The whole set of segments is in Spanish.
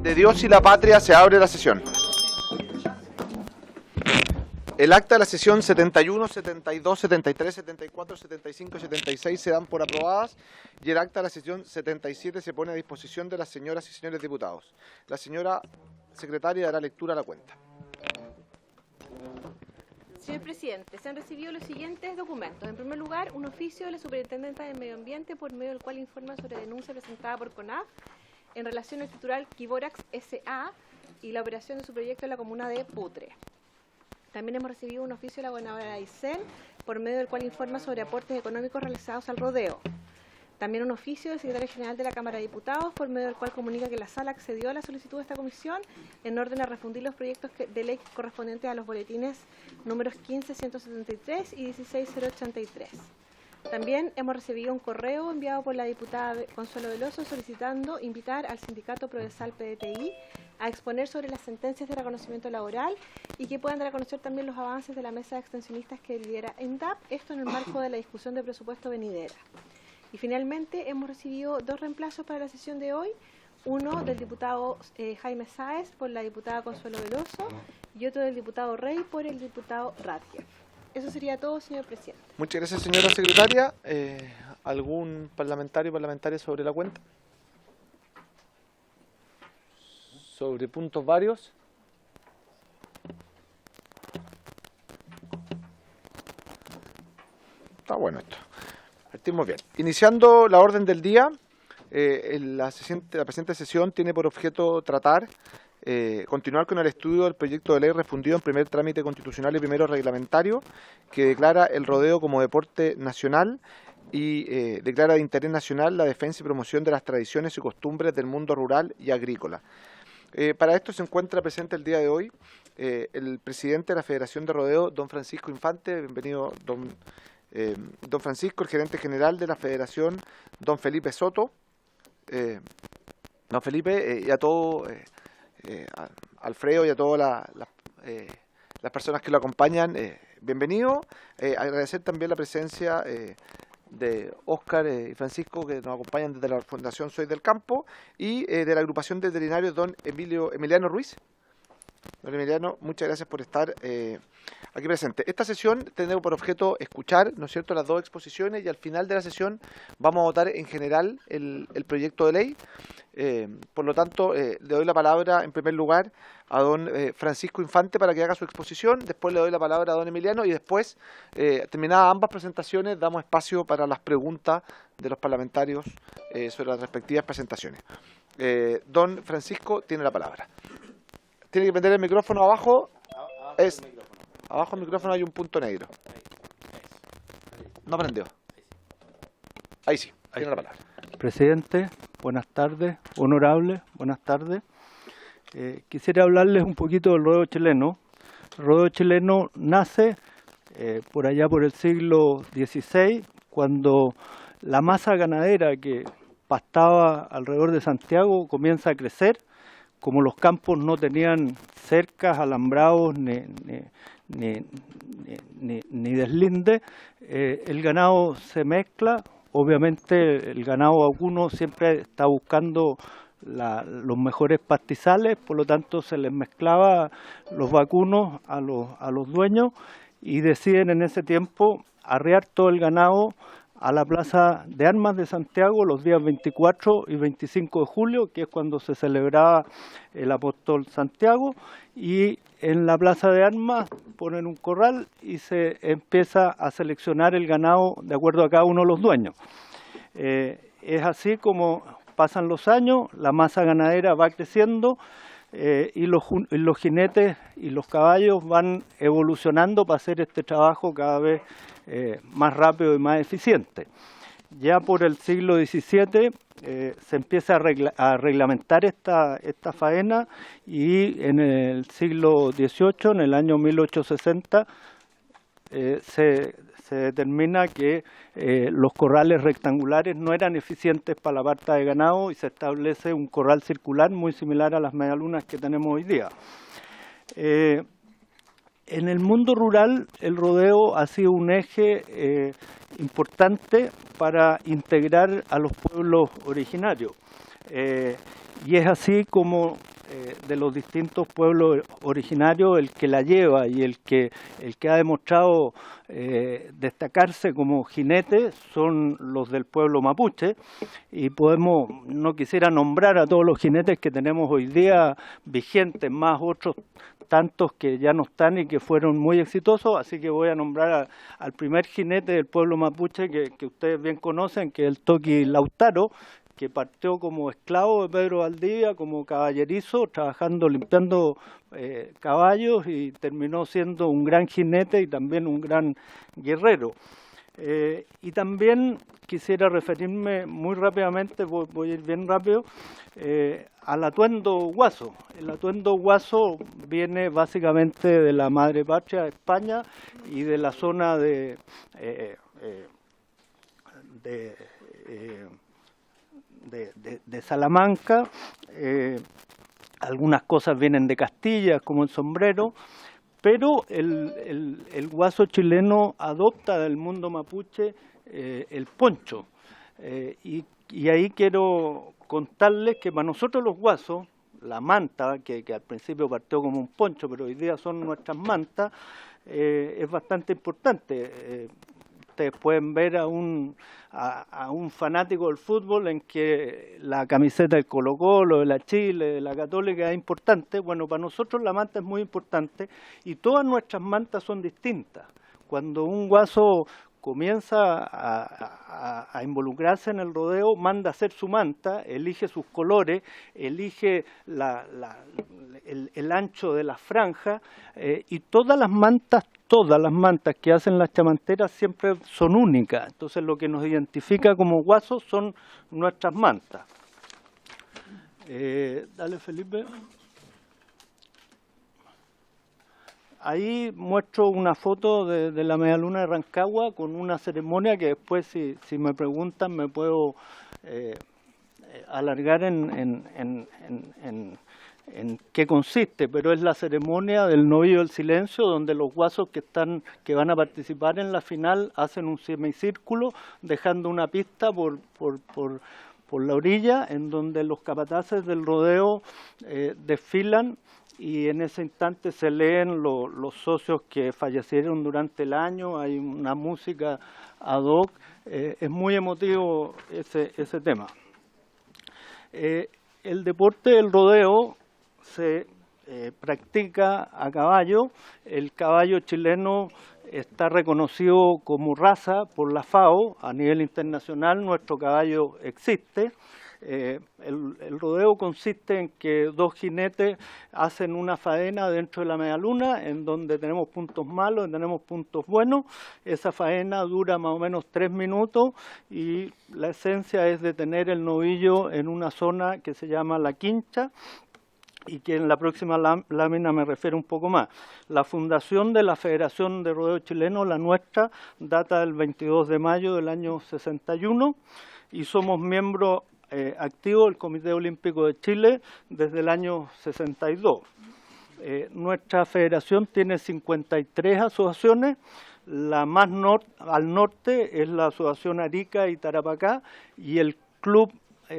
De Dios y la Patria se abre la sesión. El acta de la sesión 71, 72, 73, 74, 75 y 76 se dan por aprobadas y el acta de la sesión 77 se pone a disposición de las señoras y señores diputados. La señora secretaria dará lectura a la cuenta. Señor presidente, se han recibido los siguientes documentos. En primer lugar, un oficio de la Superintendencia de Medio Ambiente por medio del cual informa sobre denuncia presentada por CONAF en relación al titular Kiborax S.A. y la operación de su proyecto en la comuna de Putre. También hemos recibido un oficio de la gobernadora Aysén, por medio del cual informa sobre aportes económicos realizados al rodeo. También un oficio del secretario general de la Cámara de Diputados, por medio del cual comunica que la sala accedió a la solicitud de esta comisión en orden a refundir los proyectos de ley correspondientes a los boletines números 15.173 y 16.083. También hemos recibido un correo enviado por la diputada Consuelo Veloso solicitando invitar al sindicato Prodesal PDTI a exponer sobre las sentencias de reconocimiento laboral y que puedan dar a conocer también los avances de la mesa de extensionistas que lidera ENDAP, esto en el marco de la discusión de presupuesto venidera. Y finalmente hemos recibido dos reemplazos para la sesión de hoy, uno del diputado Jaime Sáez por la diputada Consuelo Veloso y otro del diputado Rey por el diputado Ratjeff. Eso sería todo, señor presidente. Muchas gracias, señora secretaria. ¿Algún parlamentario o parlamentaria sobre la cuenta? ¿Sobre puntos varios? Está bueno esto. Partimos bien. Iniciando la orden del día, la presente sesión tiene por objeto tratar continuar con el estudio del proyecto de ley refundido en primer trámite constitucional y primero reglamentario que declara el rodeo como deporte nacional y declara de interés nacional la defensa y promoción de las tradiciones y costumbres del mundo rural y agrícola. Para esto se encuentra presente el día de hoy el presidente de la Federación de Rodeo, don Francisco Infante. Bienvenido, don Francisco, el gerente general de la Federación, don Felipe Soto. Don Felipe, y a todo... a Alfredo y a todas las personas que lo acompañan, bienvenido. Agradecer también la presencia de Óscar y Francisco, que nos acompañan desde la Fundación Soy del Campo, y de la agrupación de veterinarios, don Emiliano Ruiz. Don Emiliano, muchas gracias por estar aquí presente. Esta sesión tiene por objeto escuchar, ¿no es cierto?, las dos exposiciones y al final de la sesión vamos a votar en general el proyecto de ley. Por lo tanto, le doy la palabra en primer lugar a don Francisco Infante para que haga su exposición, después le doy la palabra a don Emiliano y después, terminadas ambas presentaciones, damos espacio para las preguntas de los parlamentarios sobre las respectivas presentaciones. Don Francisco tiene la palabra. Tiene que prender el micrófono abajo. Abajo del micrófono hay un punto negro. No prendió. Ahí sí, tiene la palabra. Presidente, buenas tardes. Honorable, buenas tardes. Quisiera hablarles un poquito del rodeo chileno. El rodeo chileno nace por allá por el siglo XVI, cuando la masa ganadera que pastaba alrededor de Santiago comienza a crecer. Como los campos no tenían cercas, alambrados ni deslinde, el ganado se mezcla. Obviamente el ganado vacuno siempre está buscando los mejores pastizales, por lo tanto se les mezclaba los vacunos a los dueños y deciden en ese tiempo arrear todo el ganado a la Plaza de Armas de Santiago los días 24 y 25 de julio, que es cuando se celebraba el Apóstol Santiago, y en la Plaza de Armas ponen un corral y se empieza a seleccionar el ganado de acuerdo a cada uno de los dueños. Es así como pasan los años, la masa ganadera va creciendo y los jinetes y los caballos van evolucionando para hacer este trabajo cada vez más rápido y más eficiente. Ya por el siglo XVII se empieza a reglamentar esta faena y en el siglo XVIII, en el año 1860, se determina que los corrales rectangulares no eran eficientes para la parta de ganado y se establece un corral circular muy similar a las medialunas que tenemos hoy día. En el mundo rural, el rodeo ha sido un eje importante para integrar a los pueblos originarios. Y es así como de los distintos pueblos originarios el que la lleva y el que ha demostrado destacarse como jinete son los del pueblo mapuche, y no quisiera nombrar a todos los jinetes que tenemos hoy día vigentes, más otros tantos que ya no están y que fueron muy exitosos, así que voy a nombrar al primer jinete del pueblo mapuche que ustedes bien conocen, que es el Toqui Lautaro, que partió como esclavo de Pedro Valdivia, como caballerizo, trabajando, limpiando caballos, y terminó siendo un gran jinete y también un gran guerrero. Y también quisiera referirme muy rápidamente, voy a ir bien rápido, al atuendo guaso. El atuendo guaso viene básicamente de la madre patria de España y de la zona de Salamanca. Algunas cosas vienen de Castilla, como el sombrero, pero el guaso chileno adopta del mundo mapuche el poncho. Y ahí quiero contarles que para nosotros los guasos, la manta, que al principio partió como un poncho, pero hoy día son nuestras mantas, es bastante importante. Ustedes pueden ver a un fanático del fútbol en que la camiseta del Colo-Colo, de la Chile, de la Católica es importante. Bueno, para nosotros la manta es muy importante y todas nuestras mantas son distintas. Cuando un guaso comienza a involucrarse en el rodeo, manda a hacer su manta, elige sus colores, elige el ancho de la franja, y todas las mantas que hacen las chamanteras siempre son únicas. Entonces lo que nos identifica como guasos son nuestras mantas. Dale, Felipe. Ahí muestro una foto de la Medialuna de Rancagua con una ceremonia que después, si me preguntan, me puedo alargar en qué consiste, pero es la ceremonia del novillo del silencio, donde los guasos que van a participar en la final hacen un semicírculo, dejando una pista por la orilla, en donde los capataces del rodeo desfilan, y en ese instante se leen los socios que fallecieron durante el año. Hay una música ad hoc, es muy emotivo ese tema. El deporte del rodeo se practica a caballo. El caballo chileno está reconocido como raza por la FAO. A nivel internacional nuestro caballo existe. El rodeo consiste en que dos jinetes hacen una faena dentro de la medialuna, en donde tenemos puntos malos y tenemos puntos buenos. Esa faena dura más o menos 3 minutos y la esencia es de tener el novillo en una zona que se llama la quincha, y que en la próxima lámina me refiero un poco más. La fundación de la Federación de Rodeo Chileno, la nuestra, data del 22 de mayo del año 61, y somos miembros activos del Comité Olímpico de Chile desde el año 62. Nuestra federación tiene 53 asociaciones. La más al norte es la Asociación Arica y Tarapacá, y el club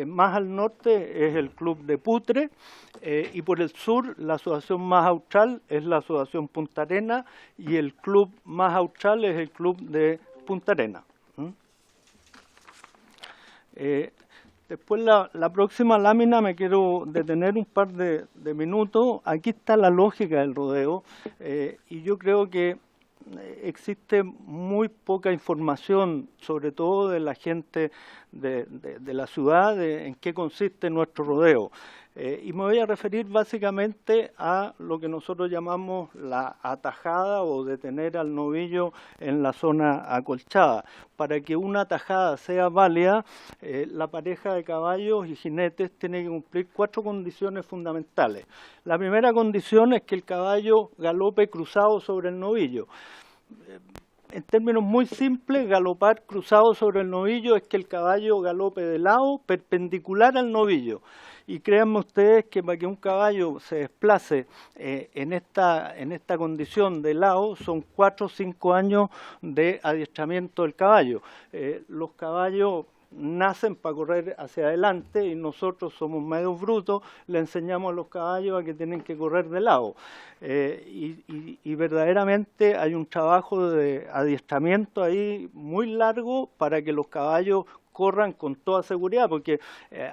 más al norte es el Club de Putre, y por el sur la asociación más austral es la Asociación Punta Arenas, y el club más austral es el Club de Punta Arenas. Después la próxima lámina me quiero detener un par de minutos. Aquí está la lógica del rodeo, y yo creo que existe muy poca información, sobre todo de la gente de la ciudad, en qué consiste nuestro rodeo. Y me voy a referir básicamente a lo que nosotros llamamos la atajada, o detener al novillo en la zona acolchada. Para que una atajada sea válida, la pareja de caballos y jinetes tiene que cumplir 4 condiciones fundamentales. La primera condición es que el caballo galope cruzado sobre el novillo. En términos muy simples, galopar cruzado sobre el novillo es que el caballo galope de lado, perpendicular al novillo. Y créanme ustedes que para que un caballo se desplace en esta condición de lado son 4 o 5 años de adiestramiento del caballo. Los caballos nacen para correr hacia adelante y nosotros somos medios brutos, le enseñamos a los caballos a que tienen que correr de lado. Y verdaderamente hay un trabajo de adiestramiento ahí muy largo para que los caballos corran con toda seguridad, porque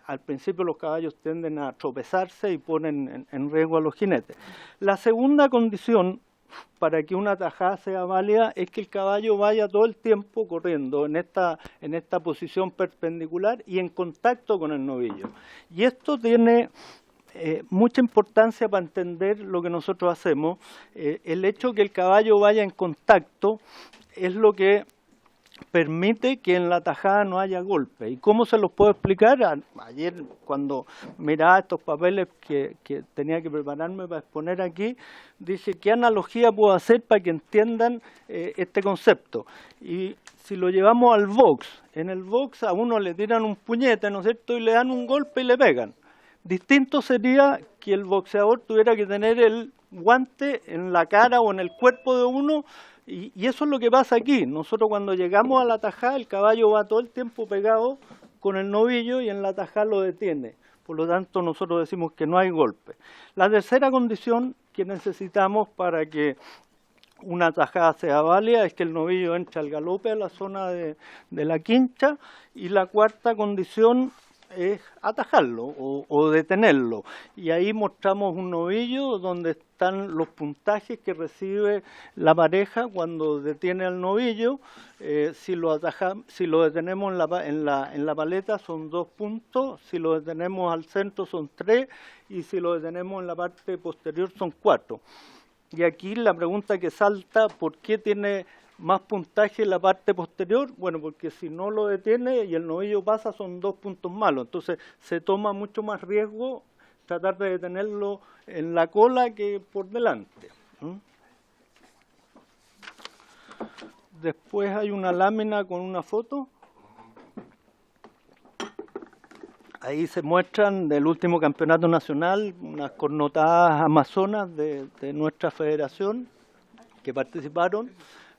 al principio los caballos tienden a tropezarse y ponen en riesgo a los jinetes. La segunda condición para que una tajada sea válida es que el caballo vaya todo el tiempo corriendo en esta posición perpendicular y en contacto con el novillo. Y esto tiene mucha importancia para entender lo que nosotros hacemos. El hecho que el caballo vaya en contacto es lo que permite que en la tajada no haya golpe. ¿Y cómo se los puedo explicar? Ayer, cuando miraba estos papeles que tenía que prepararme para exponer aquí, dije, ¿qué analogía puedo hacer para que entiendan este concepto? Y si lo llevamos al box, en el box a uno le tiran un puñete, ¿no es cierto?, y le dan un golpe y le pegan. Distinto sería que el boxeador tuviera que tener el guante en la cara o en el cuerpo de uno. Y eso es lo que pasa aquí. Nosotros cuando llegamos a la tajada, el caballo va todo el tiempo pegado con el novillo y en la tajada lo detiene. Por lo tanto, nosotros decimos que no hay golpe. La tercera condición que necesitamos para que una tajada sea válida es que el novillo entre al galope a la zona de la quincha. Y la cuarta condición es atajarlo o detenerlo. Y ahí mostramos un novillo donde están los puntajes que recibe la pareja cuando detiene al novillo. Si lo detenemos en la paleta son 2 puntos, si lo detenemos al centro son 3 y si lo detenemos en la parte posterior son 4. Y aquí la pregunta que salta, ¿por qué tiene más puntaje en la parte posterior? Bueno, porque si no lo detiene y el novillo pasa son 2 puntos malos, entonces se toma mucho más riesgo tratar de detenerlo en la cola que por delante. Después hay una lámina con una foto. Ahí se muestran del último campeonato nacional unas connotadas amazonas de nuestra federación que participaron.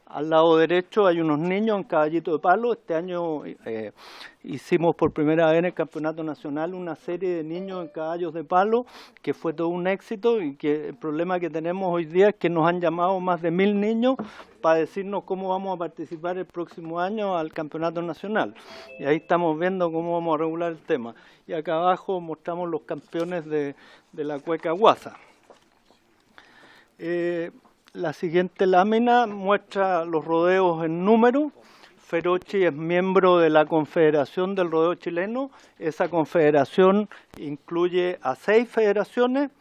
Al lado derecho hay unos niños en caballito de palo. Este año hicimos por primera vez en el campeonato nacional una serie de niños en caballos de palo, que fue todo un éxito y que el problema que tenemos hoy día es que nos han llamado más de 1000 niños para decirnos cómo vamos a participar el próximo año al campeonato nacional. Y ahí estamos viendo cómo vamos a regular el tema. Y acá abajo mostramos los campeones de la cueca guasa. La siguiente lámina muestra los rodeos en número. Ferochi es miembro de la Confederación del Rodeo Chileno. Esa confederación incluye a 6 federaciones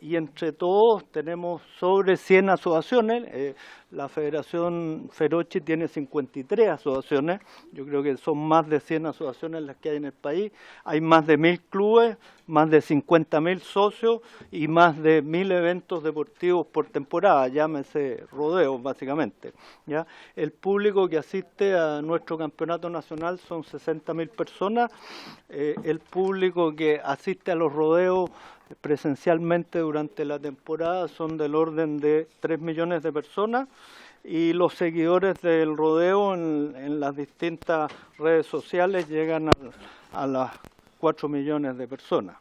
y entre todos tenemos sobre 100 asociaciones. La Federación Ferochi tiene 53 asociaciones. Yo creo que son más de 100 asociaciones las que hay en el país. Hay más de 1000 clubes, más de 50.000 socios y más de 1000 eventos deportivos por temporada, llámese rodeos básicamente, ¿ya? El público que asiste a nuestro campeonato nacional son 60.000 personas. El público que asiste a los rodeos presencialmente durante la temporada son del orden de 3 millones de personas y los seguidores del rodeo en las distintas redes sociales llegan a las 4 millones de personas.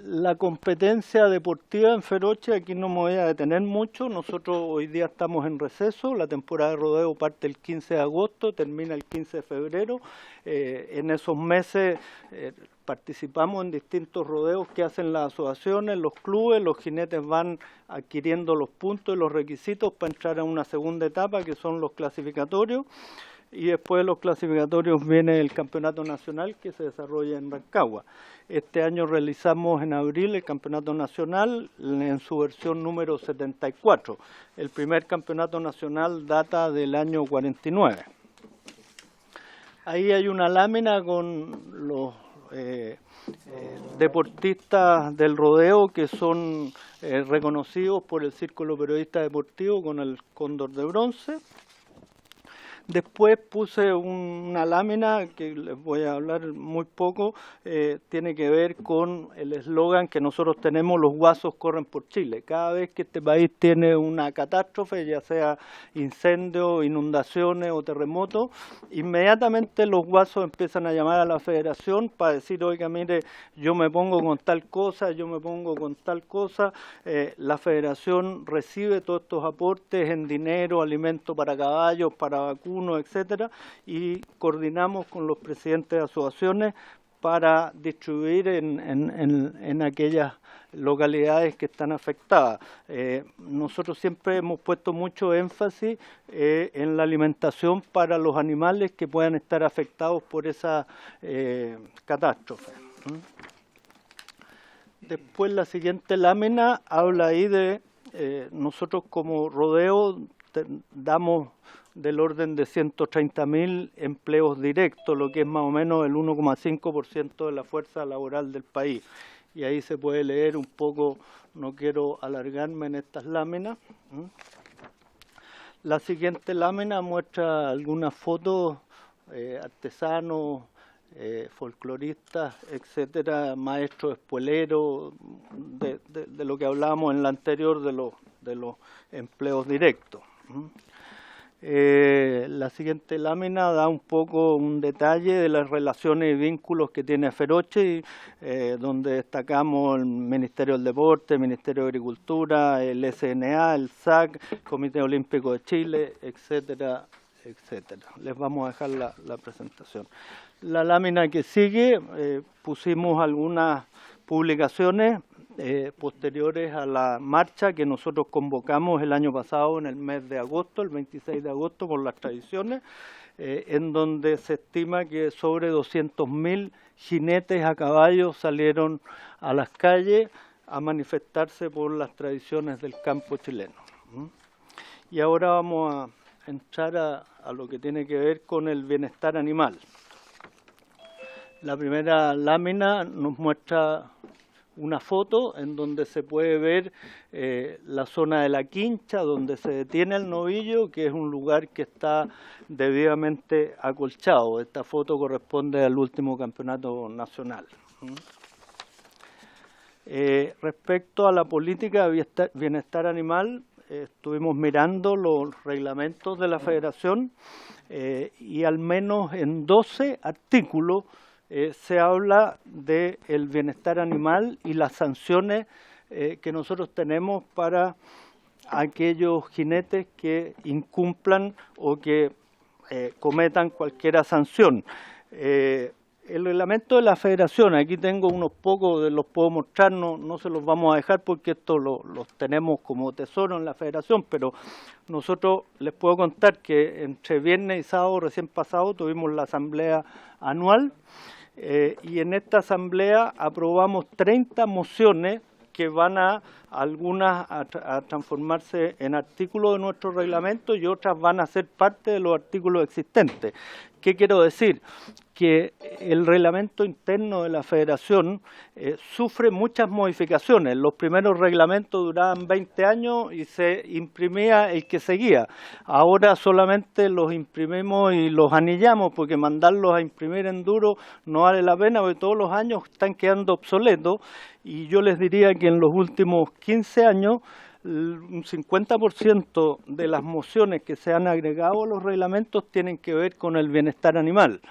La competencia deportiva en Ferochi, aquí no me voy a detener mucho. Nosotros hoy día estamos en receso. La temporada de rodeo parte el 15 de agosto, termina el 15 de febrero. En esos meses participamos en distintos rodeos que hacen las asociaciones, los clubes. Los jinetes van adquiriendo los puntos y los requisitos para entrar a una segunda etapa, que son los clasificatorios. Y después de los clasificatorios viene el campeonato nacional que se desarrolla en Rancagua. Este año realizamos en abril el campeonato nacional en su versión número 74. El primer campeonato nacional data del año 49. Ahí hay una lámina con los deportistas del rodeo que son reconocidos por el Círculo Periodista Deportivo con el Cóndor de Bronce. Después puse una lámina que les voy a hablar muy poco, tiene que ver con el eslogan que nosotros tenemos: los guasos corren por Chile. Cada vez que este país tiene una catástrofe, ya sea incendio, inundaciones o terremotos, inmediatamente los guasos empiezan a llamar a la federación para decir: oiga, mire, yo me pongo con tal cosa, yo me pongo con tal cosa. La federación recibe todos estos aportes en dinero, alimento para caballos, para vacunos, etcétera, y coordinamos con los presidentes de asociaciones para distribuir en aquellas localidades que están afectadas. Nosotros siempre hemos puesto mucho énfasis en la alimentación para los animales que puedan estar afectados por esa catástrofe. Después la siguiente lámina habla ahí de nosotros como rodeo damos del orden de 130.000 empleos directos, lo que es más o menos el 1,5% de la fuerza laboral del país. Y ahí se puede leer un poco, no quiero alargarme en estas láminas. La siguiente lámina muestra algunas fotos, artesanos, folcloristas, etcétera, maestros espueleros, de lo que hablábamos en la anterior de los empleos directos. La siguiente lámina da un poco un detalle de las relaciones y vínculos que tiene Feroche, donde destacamos el Ministerio del Deporte, el Ministerio de Agricultura, el SNA, el SAC, Comité Olímpico de Chile, etcétera, etcétera. Les vamos a dejar la presentación. La lámina que sigue, pusimos algunas publicaciones posteriores a la marcha que nosotros convocamos el año pasado en el mes de agosto, el 26 de agosto, por las tradiciones, en donde se estima que sobre 200.000 jinetes a caballo salieron a las calles a manifestarse por las tradiciones del campo chileno. Y ahora vamos a entrar a lo que tiene que ver con el bienestar animal. La primera lámina nos muestra una foto en donde se puede ver la zona de la quincha donde se detiene el novillo, que es un lugar que está debidamente acolchado. Esta foto corresponde al último campeonato nacional. Respecto a la política de bienestar animal, estuvimos mirando los reglamentos de la Federación y al menos en 12 artículos se habla del bienestar animal y las sanciones que nosotros tenemos para aquellos jinetes que incumplan o que cometan cualquier sanción. El reglamento de la Federación, aquí tengo unos pocos, los puedo mostrar, no se los vamos a dejar porque esto los tenemos como tesoro en la Federación, pero nosotros les puedo contar que entre viernes y sábado recién pasado tuvimos la asamblea anual y en esta asamblea aprobamos 30 mociones que van algunas a transformarse en artículos de nuestro reglamento y otras van a ser parte de los artículos existentes. ¿Qué quiero decir? Que el reglamento interno de la Federación sufre muchas modificaciones. Los primeros reglamentos duraban 20 años y se imprimía el que seguía. Ahora solamente los imprimimos y los anillamos porque mandarlos a imprimir en duro no vale la pena porque todos los años están quedando obsoletos y yo les diría que en los últimos 15 años un 50% de las mociones que se han agregado a los reglamentos tienen que ver con el bienestar animal.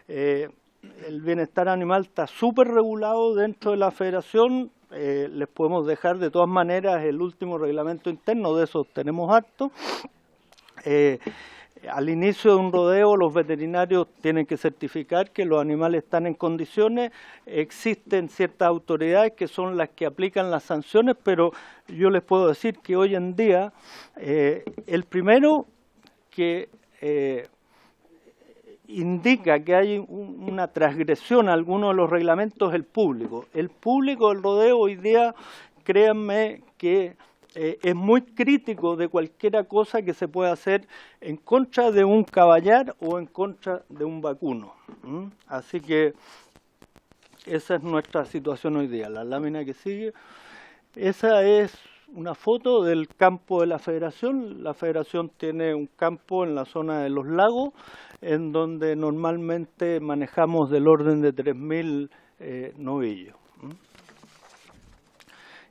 El bienestar animal está súper regulado dentro de la Federación, les podemos dejar de todas maneras el último reglamento interno, de esos tenemos harto. Al inicio de un rodeo los veterinarios tienen que certificar que los animales están en condiciones, existen ciertas autoridades que son las que aplican las sanciones, pero yo les puedo decir que hoy en día el primero que indica que hay una transgresión a alguno de los reglamentos es el público. El público del rodeo hoy día, créanme que es muy crítico de cualquier cosa que se pueda hacer en contra de un caballar o en contra de un vacuno. Así que esa es nuestra situación hoy día. La lámina que sigue, esa es una foto del campo de la Federación. La Federación tiene un campo en la zona de los lagos, en donde normalmente manejamos del orden de 3.000 novillos.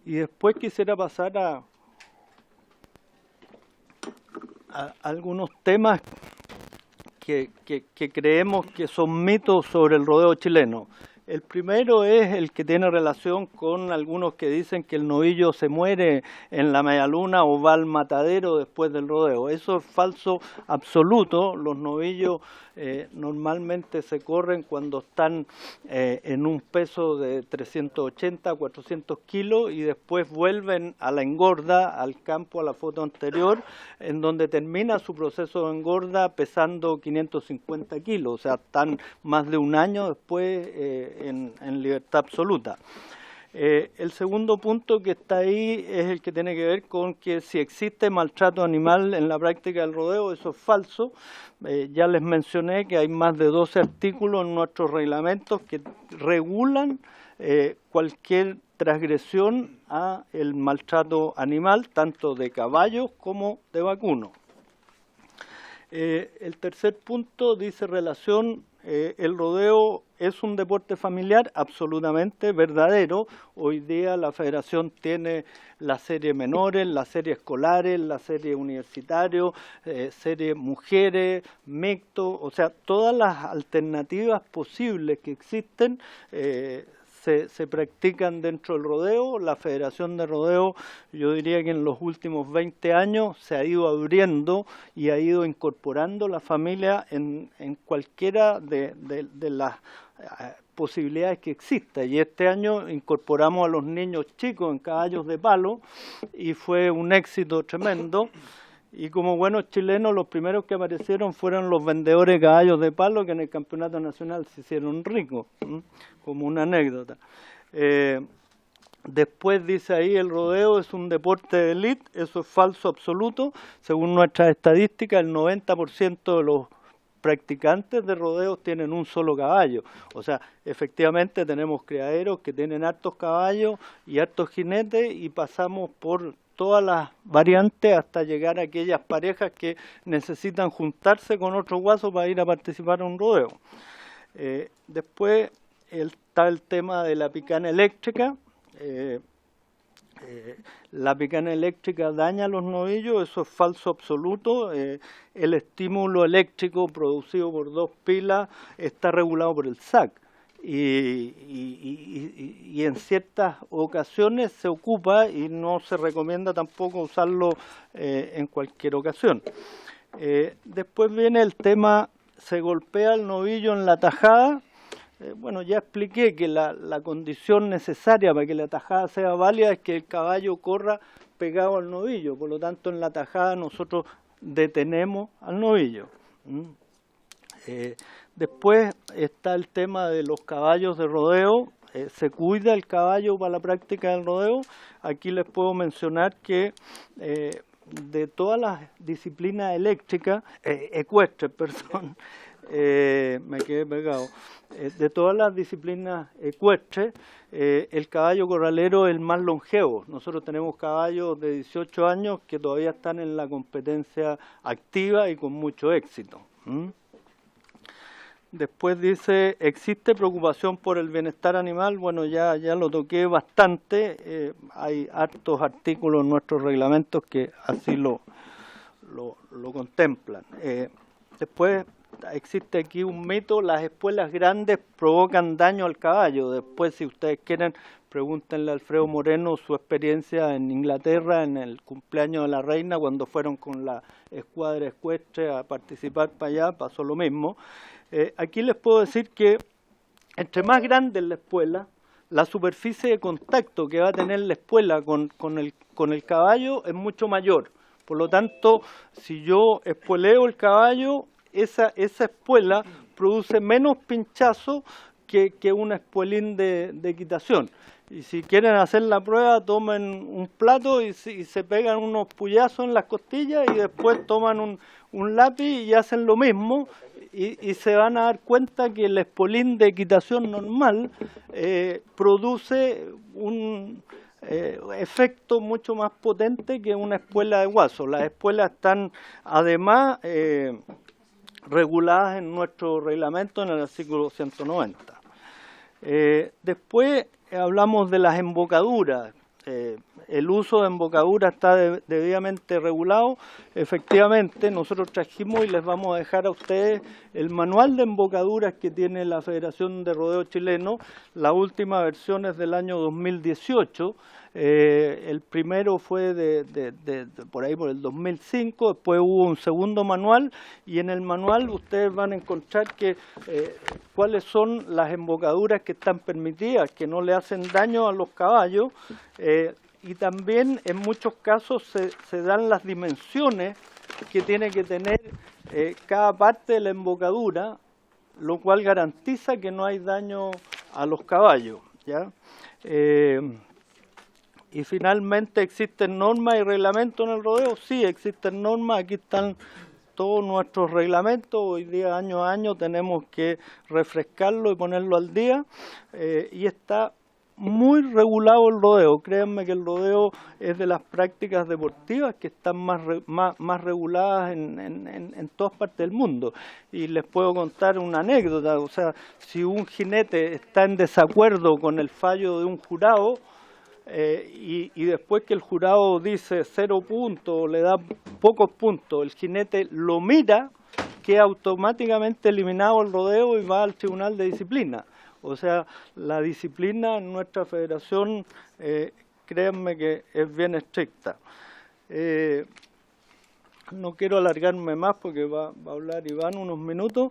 Y después quisiera pasar a algunos temas que creemos que son mitos sobre el rodeo chileno. El primero es el que tiene relación con algunos que dicen que el novillo se muere en la medialuna o va al matadero después del rodeo. Eso es falso absoluto. Los novillos normalmente se corren cuando están en un peso de 380 a 400 kilos y después vuelven a la engorda, al campo, a la foto anterior, en donde termina su proceso de engorda pesando 550 kilos. O sea, están más de un año después en libertad absoluta. El segundo punto que está ahí es el que tiene que ver con que si existe maltrato animal en la práctica del rodeo. Eso es falso. Ya les mencioné que hay más de 12 artículos en nuestros reglamentos que regulan cualquier transgresión a el maltrato animal, tanto de caballos como de vacunos. El tercer punto dice relación, el rodeo es un deporte familiar, absolutamente verdadero. Hoy día la Federación tiene la serie menores, la serie escolares, la serie universitario, serie mujeres, mixto, o sea, todas las alternativas posibles que existen se practican dentro del rodeo. La Federación de Rodeo, yo diría que en los últimos 20 años se ha ido abriendo y ha ido incorporando la familia en cualquiera de las posibilidades que exista. Y este año incorporamos a los niños chicos en caballos de palo y fue un éxito tremendo. Y como buenos chilenos, los primeros que aparecieron fueron los vendedores de caballos de palo, que en el campeonato nacional se hicieron ricos, como una anécdota. Después dice ahí, el rodeo es un deporte de élite. Eso es falso absoluto. Según nuestras estadísticas, el 90% de los practicantes de rodeos tienen un solo caballo. O sea, efectivamente tenemos criaderos que tienen hartos caballos y hartos jinetes, y pasamos por todas las variantes hasta llegar a aquellas parejas que necesitan juntarse con otro guaso para ir a participar en un rodeo. Después está el tema de la picana eléctrica. La picana eléctrica daña a los novillos, eso es falso absoluto. El estímulo eléctrico producido por 2 pilas está regulado por el SAC. Y en ciertas ocasiones se ocupa y no se recomienda tampoco usarlo en cualquier ocasión. Después viene el tema, se golpea el novillo en la tajada. Bueno, ya expliqué que la condición necesaria para que la tajada sea válida es que el caballo corra pegado al novillo. Por lo tanto, en la tajada nosotros detenemos al novillo. Después está el tema de los caballos de rodeo. Se cuida el caballo para la práctica del rodeo. Aquí les puedo mencionar que de todas las disciplinas ecuestres, perdón, me quedé pegado. De todas las disciplinas ecuestres, el caballo corralero es el más longevo. Nosotros tenemos caballos de 18 años que todavía están en la competencia activa y con mucho éxito. Después dice, ¿existe preocupación por el bienestar animal? Bueno, ya lo toqué bastante. Hay hartos artículos en nuestros reglamentos que así lo contemplan. Después existe aquí un mito, las espuelas grandes provocan daño al caballo. Después, si ustedes quieren, pregúntenle a Alfredo Moreno su experiencia en Inglaterra, en el cumpleaños de la reina, cuando fueron con la escuadra ecuestre a participar para allá, pasó lo mismo. Aquí les puedo decir que entre más grande es la espuela, la superficie de contacto que va a tener la espuela con el caballo es mucho mayor. Por lo tanto, si yo espueleo el caballo, esa espuela produce menos pinchazo que un espuelín de equitación. Y si quieren hacer la prueba, tomen un plato y se pegan unos puyazos en las costillas y después toman un lápiz y hacen lo mismo. Y se van a dar cuenta que el espolín de equitación normal produce efecto mucho más potente que una espuela de guaso. Las espuelas están además reguladas en nuestro reglamento en el artículo 190. Después hablamos de las embocaduras. El uso de embocadura está debidamente regulado. Efectivamente, nosotros trajimos y les vamos a dejar a ustedes el manual de embocaduras que tiene la Federación de Rodeo Chileno. La última versión es del año 2018. El primero fue por ahí por el 2005, después hubo un segundo manual y en el manual ustedes van a encontrar que cuáles son las embocaduras que están permitidas, que no le hacen daño a los caballos, y también en muchos casos se dan las dimensiones que tiene que tener cada parte de la embocadura, lo cual garantiza que no hay daño a los caballos, ¿ya? Y finalmente, ¿existen normas y reglamentos en el rodeo? Sí, existen normas, aquí están todos nuestros reglamentos, hoy día año a año tenemos que refrescarlo y ponerlo al día, y está muy regulado el rodeo. Créanme que el rodeo es de las prácticas deportivas que están más reguladas en todas partes del mundo. Y les puedo contar una anécdota, o sea, si un jinete está en desacuerdo con el fallo de un jurado, y después que el jurado dice 0 puntos, le da pocos puntos, el jinete lo mira, queda automáticamente eliminado el rodeo y va al tribunal de disciplina. O sea, la disciplina en nuestra federación, créanme que es bien estricta. No quiero alargarme más porque va a hablar Iván unos minutos.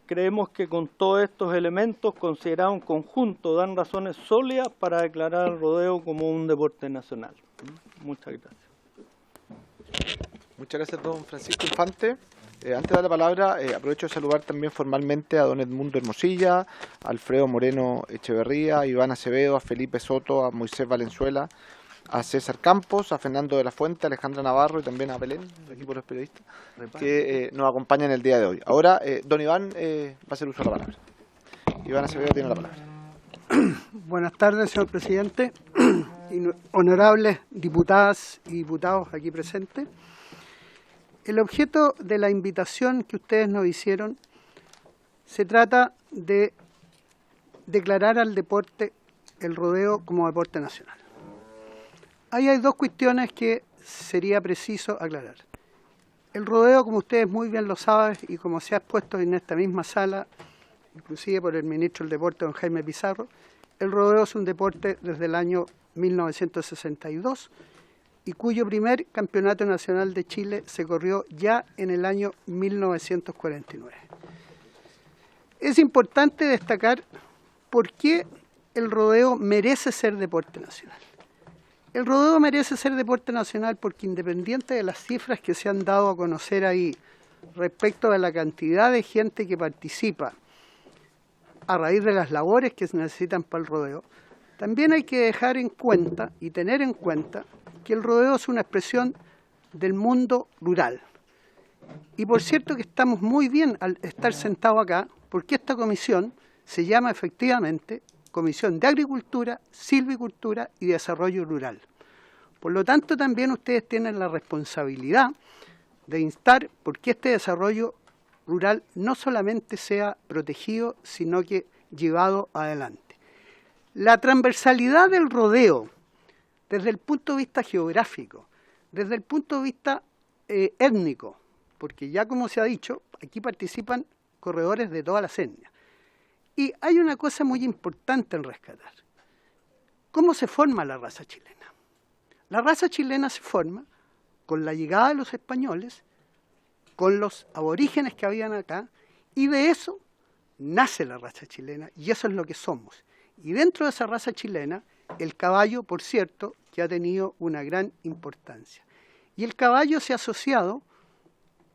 Creemos que con todos estos elementos considerados en conjunto dan razones sólidas para declarar el rodeo como un deporte nacional. Muchas gracias. Muchas gracias, don Francisco Infante. Antes de dar la palabra, aprovecho de saludar también formalmente a don Edmundo Hermosilla, a Alfredo Moreno Echeverría, a Iván Acevedo, a Felipe Soto, a Moisés Valenzuela, a César Campos, a Fernando de la Fuente, a Alejandra Navarro y también a Belén, del equipo de los periodistas, que nos acompañan el día de hoy. Ahora, don Iván va a hacer uso de la palabra. Iván Acevedo tiene la palabra. Buenas tardes, señor presidente, honorables diputadas y diputados aquí presentes. El objeto de la invitación que ustedes nos hicieron se trata de declarar al deporte, el rodeo, como deporte nacional. Ahí hay dos cuestiones que sería preciso aclarar. El rodeo, como ustedes muy bien lo saben y como se ha expuesto en esta misma sala, inclusive por el ministro del Deporte, don Jaime Pizarro, el rodeo es un deporte desde el año 1962 y cuyo primer campeonato nacional de Chile se corrió ya en el año 1949. Es importante destacar por qué el rodeo merece ser deporte nacional. El rodeo merece ser deporte nacional porque, independiente de las cifras que se han dado a conocer ahí respecto de la cantidad de gente que participa a raíz de las labores que se necesitan para el rodeo, también hay que dejar en cuenta y tener en cuenta que el rodeo es una expresión del mundo rural. Y por cierto que estamos muy bien al estar sentados acá, porque esta comisión se llama efectivamente Comisión de Agricultura, Silvicultura y Desarrollo Rural. Por lo tanto, también ustedes tienen la responsabilidad de instar porque este desarrollo rural no solamente sea protegido, sino que llevado adelante. La transversalidad del rodeo, desde el punto de vista geográfico, desde el punto de vista étnico, porque ya como se ha dicho, aquí participan corredores de todas las etnias. Y hay una cosa muy importante en rescatar. ¿Cómo se forma la raza chilena? La raza chilena se forma con la llegada de los españoles, con los aborígenes que habían acá, y de eso nace la raza chilena, y eso es lo que somos. Y dentro de esa raza chilena, el caballo, por cierto, que ha tenido una gran importancia. Y el caballo se ha asociado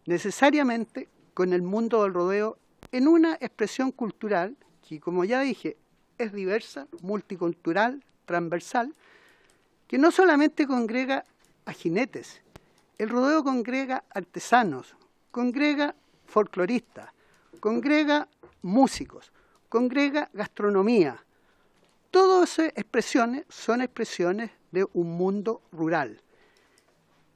necesariamente con el mundo del rodeo en una expresión cultural que, como ya dije, es diversa, multicultural, transversal, que no solamente congrega a jinetes, el rodeo congrega artesanos, congrega folcloristas, congrega músicos, congrega gastronomía, Todas esas expresiones son expresiones de un mundo rural.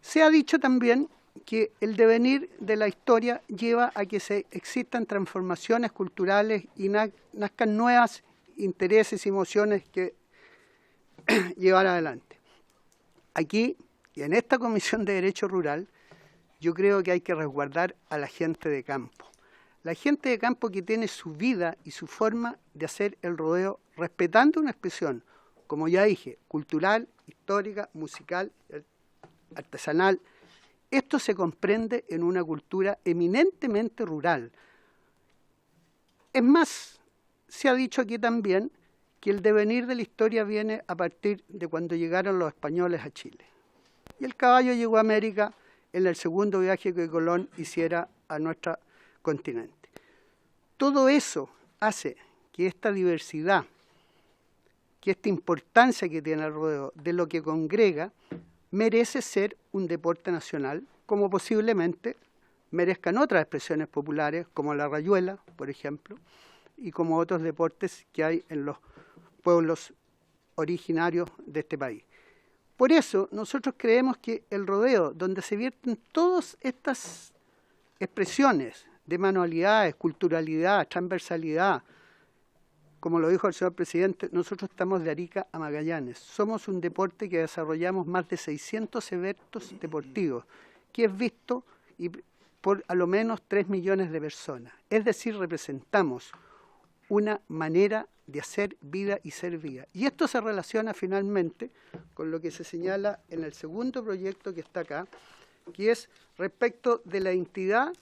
Se ha dicho también que el devenir de la historia lleva a que existan transformaciones culturales y nazcan nuevos intereses y emociones que llevar adelante. Aquí, y en esta Comisión de Derecho Rural, yo creo que hay que resguardar a la gente de campo. La gente de campo que tiene su vida y su forma de hacer el rodeo respetando una expresión, como ya dije, cultural, histórica, musical, artesanal. Esto se comprende en una cultura eminentemente rural. Es más, se ha dicho aquí también que el devenir de la historia viene a partir de cuando llegaron los españoles a Chile. Y el caballo llegó a América en el segundo viaje que Colón hiciera a nuestro continente. Todo eso hace que esta diversidad, que esta importancia que tiene el rodeo, de lo que congrega, merece ser un deporte nacional, como posiblemente merezcan otras expresiones populares, como la rayuela, por ejemplo, y como otros deportes que hay en los pueblos originarios de este país. Por eso nosotros creemos que el rodeo, donde se vierten todas estas expresiones de manualidades, culturalidad, transversalidad, como lo dijo el señor presidente, nosotros estamos de Arica a Magallanes. Somos un deporte que desarrollamos más de 600 eventos deportivos, que es visto por a lo menos 3 millones de personas. Es decir, representamos una manera de hacer vida y ser vida. Y esto se relaciona finalmente con lo que se señala en el segundo proyecto que está acá, que es respecto de la entidad.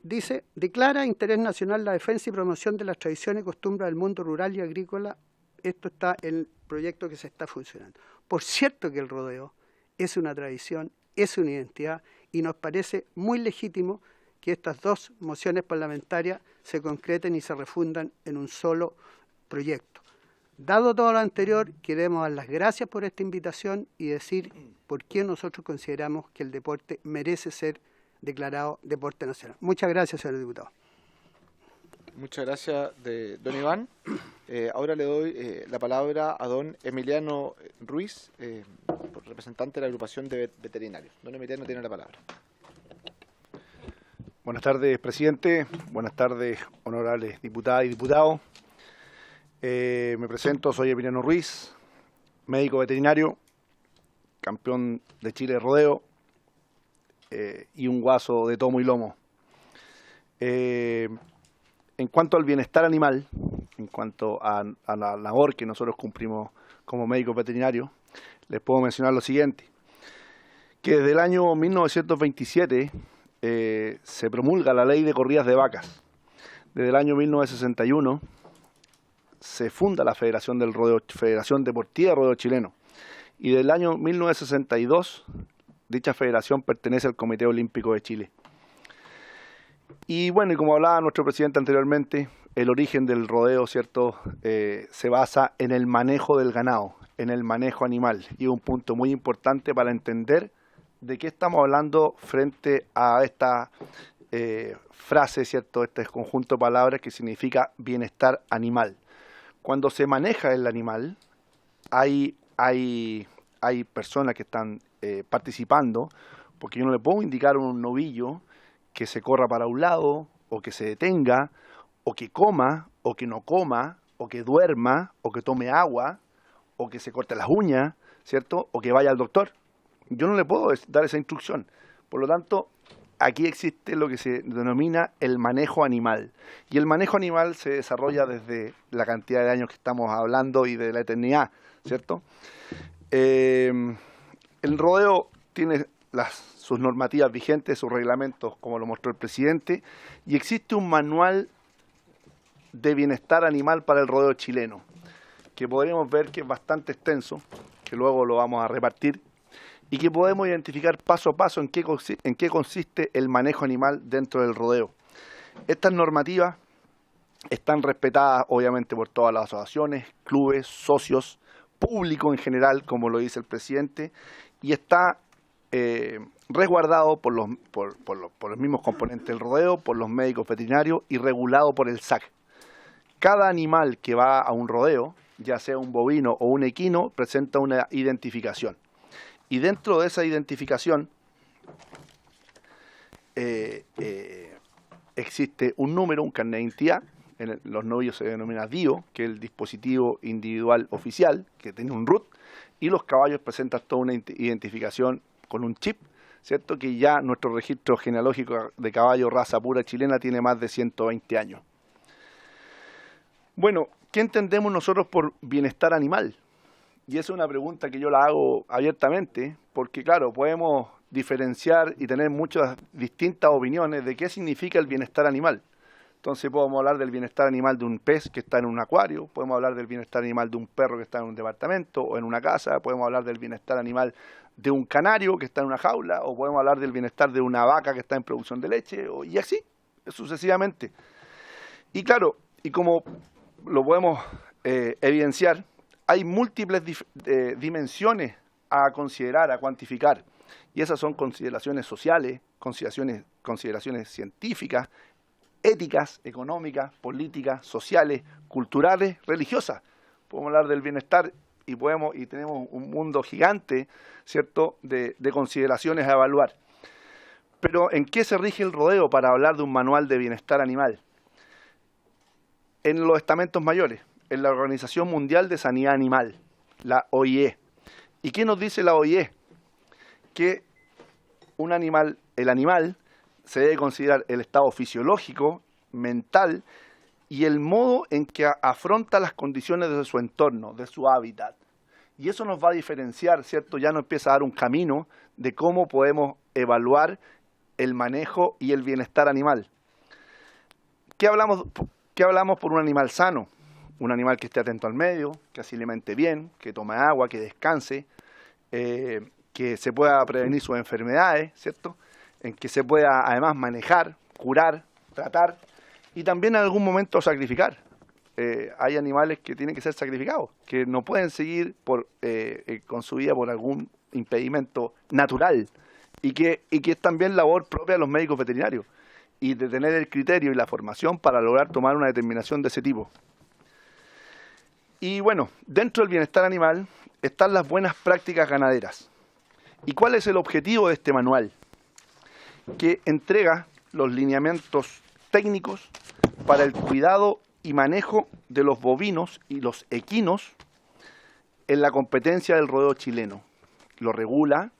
Dice, declara interés nacional la defensa y promoción de las tradiciones y costumbres del mundo rural y agrícola. Esto está en el proyecto que se está funcionando. Por cierto que el rodeo es una tradición, es una identidad, y nos parece muy legítimo que estas dos mociones parlamentarias se concreten y se refundan en un solo proyecto. Dado todo lo anterior, queremos dar las gracias por esta invitación y decir por qué nosotros consideramos que el deporte merece ser declarado deporte nacional. Muchas gracias, señor diputado. Muchas gracias, don Iván. Ahora le doy la palabra a don Emiliano Ruiz, representante de la agrupación de veterinarios. Don Emiliano tiene la palabra. Buenas tardes, presidente. Buenas tardes, honorables diputadas y diputados. Me presento, soy Emiliano Ruiz, médico veterinario, campeón de Chile de rodeo y un guaso de tomo y lomo. En cuanto al bienestar animal, en cuanto a la labor que nosotros cumplimos como médicos veterinarios, les puedo mencionar lo siguiente, que desde el año 1927 se promulga la ley de corridas de vacas. Desde el año 1961 se funda la Federación del Rodeo, Federación Deportiva de Rodeo Chileno, y del año 1962 dicha federación pertenece al Comité Olímpico de Chile. Y bueno, y como hablaba nuestro presidente anteriormente, el origen del rodeo, ¿cierto?, se basa en el manejo del ganado, en el manejo animal, y es un punto muy importante para entender de qué estamos hablando frente a esta frase, ¿cierto?, este conjunto de palabras que significa bienestar animal. Cuando se maneja el animal, hay personas que están participando, porque yo no le puedo indicar a un novillo que se corra para un lado, o que se detenga, o que coma, o que no coma, o que duerma, o que tome agua, o que se corte las uñas, ¿cierto?, o que vaya al doctor. Yo no le puedo dar esa instrucción. Por lo tanto, aquí existe lo que se denomina el manejo animal. Y el manejo animal se desarrolla desde la cantidad de años que estamos hablando y de la eternidad, ¿cierto? El rodeo tiene sus normativas vigentes, sus reglamentos, como lo mostró el presidente, y existe un manual de bienestar animal para el rodeo chileno, que podríamos ver que es bastante extenso, que luego lo vamos a repartir, y que podemos identificar paso a paso en qué consiste el manejo animal dentro del rodeo. Estas normativas están respetadas obviamente por todas las asociaciones, clubes, socios, público en general, como lo dice el presidente, y está resguardado por los mismos componentes del rodeo, por los médicos veterinarios y regulado por el SAC. cada animal que va a un rodeo, ya sea un bovino o un equino, presenta una identificación. Y dentro de esa identificación existe un número, un carnet de identidad. En los novillos se denomina DIO, que es el dispositivo individual oficial, que tiene un root, y los caballos presentan toda una identificación con un chip, ¿cierto? Que ya nuestro registro genealógico de caballo raza pura chilena tiene más de 120 años. Bueno, ¿qué entendemos nosotros por bienestar animal? Y esa es una pregunta que yo la hago abiertamente, porque claro, podemos diferenciar y tener muchas distintas opiniones de qué significa el bienestar animal. Entonces podemos hablar del bienestar animal de un pez que está en un acuario, podemos hablar del bienestar animal de un perro que está en un departamento o en una casa, podemos hablar del bienestar animal de un canario que está en una jaula, o podemos hablar del bienestar de una vaca que está en producción de leche, y así, sucesivamente. Y claro, y como lo podemos evidenciar, hay múltiples dimensiones a considerar, a cuantificar, y esas son consideraciones sociales, consideraciones científicas, éticas, económicas, políticas, sociales, culturales, religiosas. Podemos hablar del bienestar y tenemos un mundo gigante, ¿cierto?, de consideraciones a evaluar. Pero ¿en qué se rige el rodeo para hablar de un manual de bienestar animal? En los estamentos mayores, en la Organización Mundial de Sanidad Animal, la OIE. ¿Y qué nos dice la OIE? Que el animal se debe considerar el estado fisiológico, mental y el modo en que afronta las condiciones de su entorno, de su hábitat. Y eso nos va a diferenciar, ¿cierto? Ya nos empieza a dar un camino de cómo podemos evaluar el manejo y el bienestar animal. ¿Qué hablamos por un animal sano? Un animal que esté atento al medio, que se alimente bien, que tome agua, que descanse, que se pueda prevenir sus enfermedades, ¿cierto? En que se pueda además manejar, curar, tratar y también en algún momento sacrificar. Hay animales que tienen que ser sacrificados, que no pueden seguir con su vida por algún impedimento natural y que es también labor propia de los médicos veterinarios y de tener el criterio y la formación para lograr tomar una determinación de ese tipo. Y bueno, dentro del bienestar animal están las buenas prácticas ganaderas. ¿Y cuál es el objetivo de este manual? Que entrega los lineamientos técnicos para el cuidado y manejo de los bovinos y los equinos en la competencia del rodeo chileno. Lo regula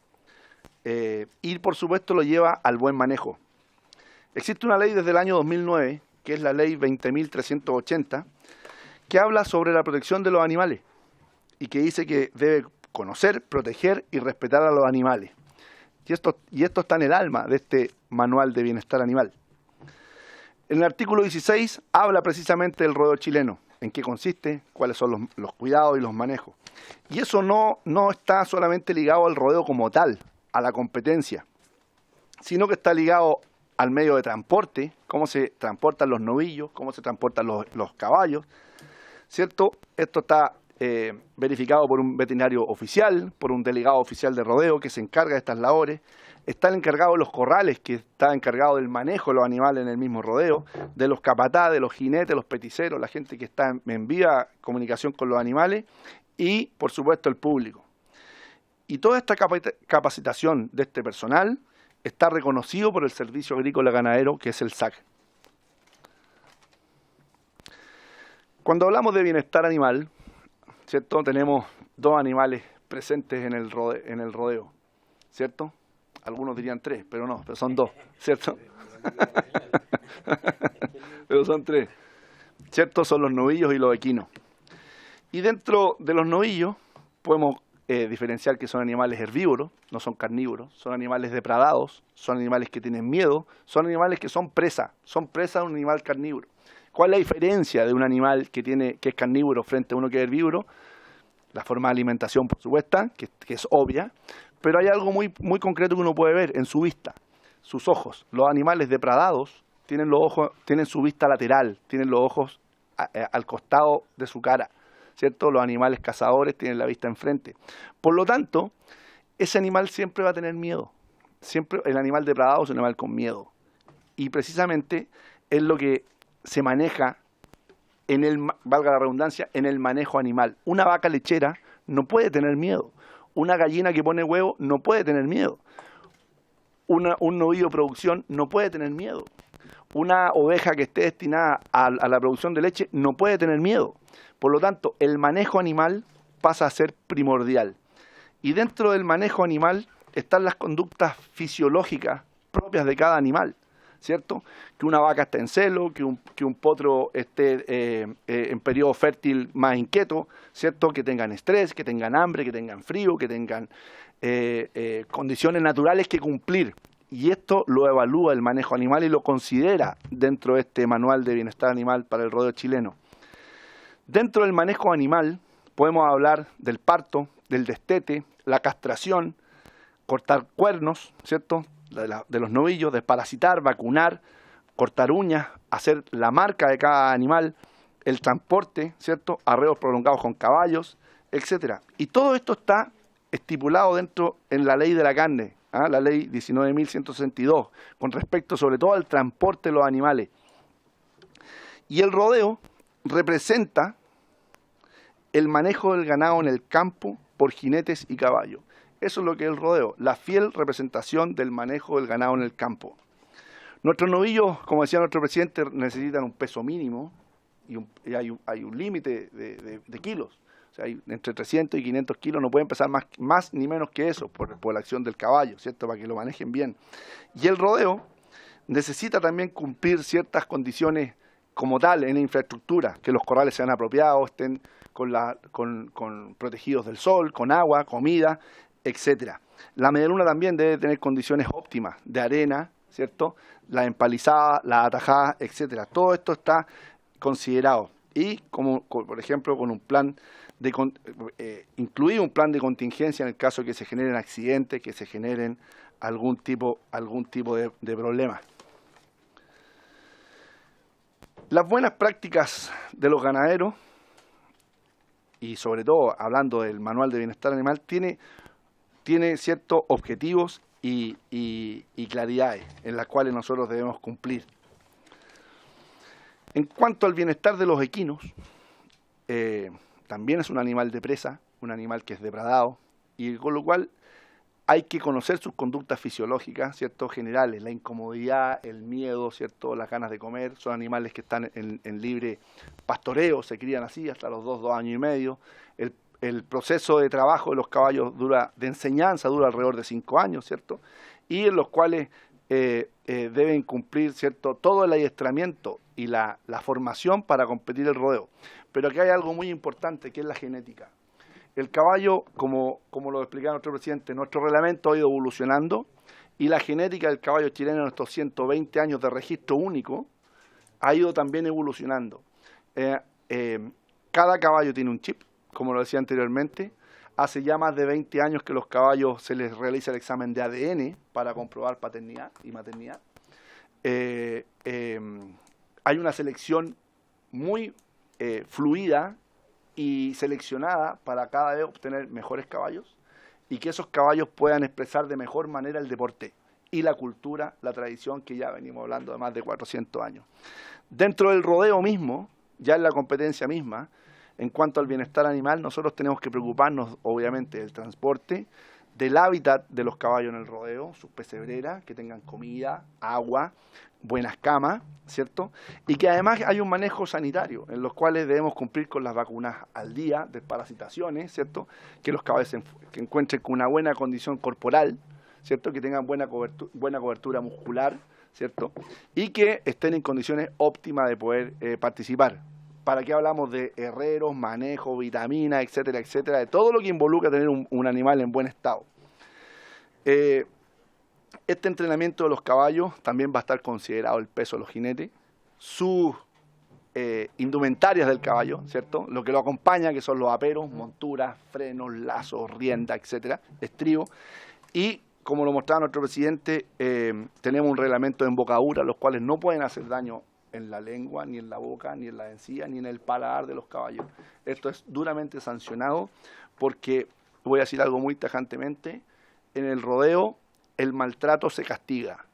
y por supuesto lo lleva al buen manejo. Existe una ley desde el año 2009, que es la ley 20.380, que habla sobre la protección de los animales y que dice que debe conocer, proteger y respetar a los animales. Y esto está en el alma de este manual de bienestar animal. En el artículo 16 habla precisamente del rodeo chileno, en qué consiste, cuáles son los cuidados y los manejos. Y eso no está solamente ligado al rodeo como tal, a la competencia, sino que está ligado al medio de transporte, cómo se transportan los novillos, cómo se transportan los caballos, ¿cierto? Esto está verificado por un veterinario oficial, por un delegado oficial de rodeo que se encarga de estas labores. Está el encargado de los corrales, que está encargado del manejo de los animales en el mismo rodeo, de los capataz, de los jinetes, los peticeros, la gente que está en viva comunicación con los animales y, por supuesto, el público. Y toda esta capacitación de este personal está reconocido por el Servicio Agrícola Ganadero, que es el SAC. Cuando hablamos de bienestar animal, ¿cierto? Tenemos dos animales presentes en el rodeo, ¿cierto? Algunos dirían tres, pero no, pero son dos, ¿cierto? Pero son tres, ¿cierto? Son los novillos y los equinos. Y dentro de los novillos podemos diferenciar que son animales herbívoros, no son carnívoros, son animales depradados, son animales que tienen miedo, son animales que son presa de un animal carnívoro. ¿Cuál es la diferencia de un animal que es carnívoro frente a uno que es herbívoro? La forma de alimentación, por supuesto, que es obvia, pero hay algo muy concreto que uno puede ver en su vista, sus ojos. Los animales depradados tienen su vista lateral, tienen los ojos al costado de su cara, ¿cierto? Los animales cazadores tienen la vista enfrente. Por lo tanto, ese animal siempre va a tener miedo. Siempre el animal depredado es un animal con miedo. Y precisamente es lo que se maneja valga la redundancia, en el manejo animal. Una vaca lechera no puede tener miedo. Una gallina que pone huevo no puede tener miedo. Un novillo de producción no puede tener miedo. Una oveja que esté destinada a la producción de leche no puede tener miedo. Por lo tanto, el manejo animal pasa a ser primordial. Y dentro del manejo animal están las conductas fisiológicas propias de cada animal, ¿cierto? Que una vaca esté en celo, que un potro esté en periodo fértil más inquieto, ¿cierto? Que tengan estrés, que tengan hambre, que tengan frío, que tengan condiciones naturales que cumplir. Y esto lo evalúa el manejo animal y lo considera dentro de este manual de bienestar animal para el rodeo chileno. Dentro del manejo animal podemos hablar del parto, del destete, la castración, cortar cuernos, ¿cierto? De los novillos, desparasitar, vacunar, cortar uñas, hacer la marca de cada animal, el transporte, ¿cierto? Arreos prolongados con caballos, etcétera. Y todo esto está estipulado dentro en la ley de la carne, la ley 19.162, con respecto sobre todo al transporte de los animales. Y el rodeo representa el manejo del ganado en el campo por jinetes y caballos. Eso es lo que es el rodeo, la fiel representación del manejo del ganado en el campo. Nuestros novillos, como decía nuestro presidente, necesitan un peso mínimo y hay un límite de kilos. O sea, hay entre 300 y 500 kilos, no pueden pesar más ni menos que eso por la acción del caballo, ¿cierto? Para que lo manejen bien. Y el rodeo necesita también cumplir ciertas condiciones como tal en la infraestructura, que los corrales sean apropiados, estén con protegidos del sol, con agua, comida, etcétera. La medialuna también debe tener condiciones óptimas de arena, ¿cierto? La empalizada, la atajada, etcétera. Todo esto está considerado. Y por ejemplo, con un plan incluir un plan de contingencia en el caso de que se generen accidentes, que se generen algún tipo de problemas. Las buenas prácticas de los ganaderos, y sobre todo hablando del manual de bienestar animal, tiene ciertos objetivos y claridades en las cuales nosotros debemos cumplir. En cuanto al bienestar de los equinos, también es un animal de presa, un animal que es depredado, y con lo cual hay que conocer sus conductas fisiológicas, ¿cierto? Generales, la incomodidad, el miedo, ¿cierto? Las ganas de comer. Son animales que están en libre pastoreo, se crían así hasta los 2 años y medio. El proceso de trabajo de los caballos de enseñanza dura alrededor de 5 años, ¿cierto? Y en los cuales deben cumplir, ¿cierto?, todo el adiestramiento y la formación para competir el rodeo. Pero aquí hay algo muy importante, que es la genética. El caballo, como lo explicaba nuestro presidente, nuestro reglamento ha ido evolucionando y la genética del caballo chileno en estos 120 años de registro único ha ido también evolucionando. Cada caballo tiene un chip, como lo decía anteriormente. Hace ya más de 20 años que los caballos se les realiza el examen de ADN para comprobar paternidad y maternidad. Hay una selección muy fluida y seleccionada para cada vez obtener mejores caballos y que esos caballos puedan expresar de mejor manera el deporte y la cultura, la tradición que ya venimos hablando de más de 400 años. Dentro del rodeo mismo, ya en la competencia misma, en cuanto al bienestar animal, nosotros tenemos que preocuparnos obviamente del transporte, del hábitat de los caballos en el rodeo, sus pesebreras, que tengan comida, agua, buenas camas, ¿cierto? Y que además hay un manejo sanitario, en los cuales debemos cumplir con las vacunas al día, desparasitaciones, ¿cierto? Que los caballos que encuentren con una buena condición corporal, ¿cierto? Que tengan buena cobertura muscular, ¿cierto? Y que estén en condiciones óptimas de poder participar. ¿Para qué hablamos de herreros, manejo, vitaminas, etcétera, etcétera? De todo lo que involucra tener un animal en buen estado. Este entrenamiento de los caballos también va a estar considerado el peso de los jinetes, sus indumentarias del caballo, ¿cierto? Lo que lo acompaña, que son los aperos, monturas, frenos, lazos, rienda, etcétera, estribo. Y, como lo mostraba nuestro presidente, tenemos un reglamento de embocadura, los cuales no pueden hacer daño en la lengua, ni en la boca, ni en la encía, ni en el paladar de los caballos. Esto es duramente sancionado porque, voy a decir algo muy tajantemente, en el rodeo el maltrato se castiga.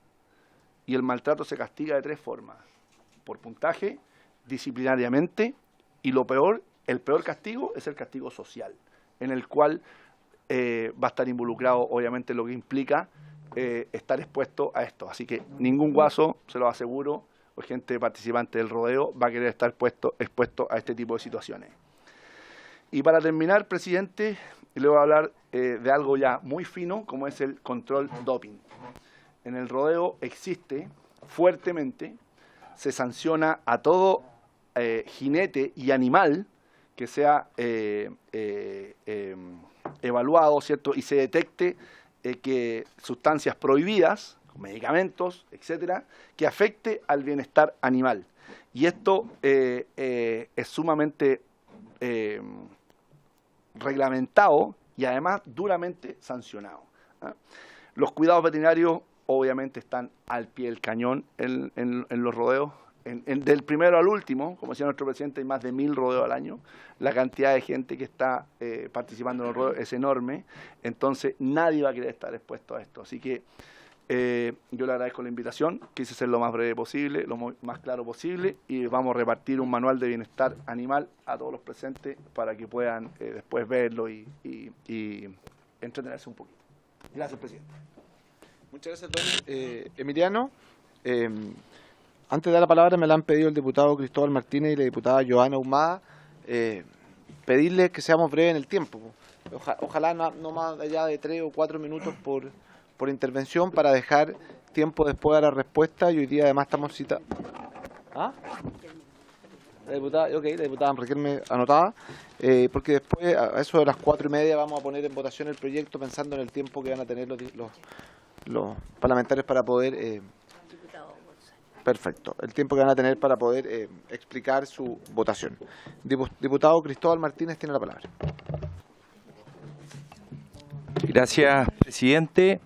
Y el maltrato se castiga de 3 formas: por puntaje, disciplinariamente Y lo peor, el peor castigo es el castigo social, en el cual va a estar involucrado, obviamente, lo que implica estar expuesto a esto. Así que ningún guaso, se lo aseguro, o gente participante del rodeo, va a querer estar expuesto a este tipo de situaciones. Y para terminar, presidente, le voy a hablar de algo ya muy fino, como es el control doping. En el rodeo existe fuertemente, se sanciona a todo jinete y animal que sea evaluado, ¿cierto? Y se detecte que sustancias prohibidas, medicamentos, etcétera, que afecte al bienestar animal. Y esto es sumamente reglamentado y además duramente sancionado. Los cuidados veterinarios obviamente están al pie del cañón en los rodeos. Del primero al último, como decía nuestro presidente, hay más de 1000 rodeos al año. La cantidad de gente que está participando en los rodeos es enorme. Entonces nadie va a querer estar expuesto a esto. Así que yo le agradezco la invitación, quise ser lo más breve posible, lo más claro posible, y vamos a repartir un manual de bienestar animal a todos los presentes para que puedan después verlo y entretenerse un poquito. Gracias, presidente. Muchas gracias, don Emiliano. Antes de dar la palabra, me la han pedido el diputado Cristóbal Martínez y la diputada Joana Ahumada, pedirles que seamos breves en el tiempo. Ojalá no más allá de 3 o 4 minutos por intervención, para dejar tiempo después a la respuesta, y hoy día además estamos citados. ¿Ah? La diputada Riquelme anotada, porque después a eso de las 4:30 vamos a poner en votación el proyecto, pensando en el tiempo que van a tener los parlamentarios para poder... Perfecto, el tiempo que van a tener para poder explicar su votación. Diputado Cristóbal Martínez tiene la palabra. Gracias, presidente.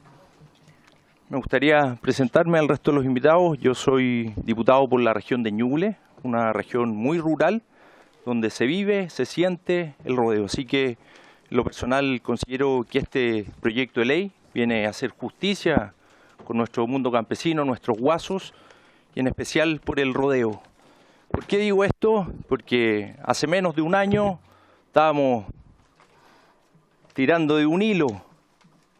Me gustaría presentarme al resto de los invitados. Yo soy diputado por la región de Ñuble, una región muy rural, donde se vive, se siente el rodeo. Así que, en lo personal, considero que este proyecto de ley viene a hacer justicia con nuestro mundo campesino, nuestros guasos, y en especial por el rodeo. ¿Por qué digo esto? Porque hace menos de un año estábamos tirando de un hilo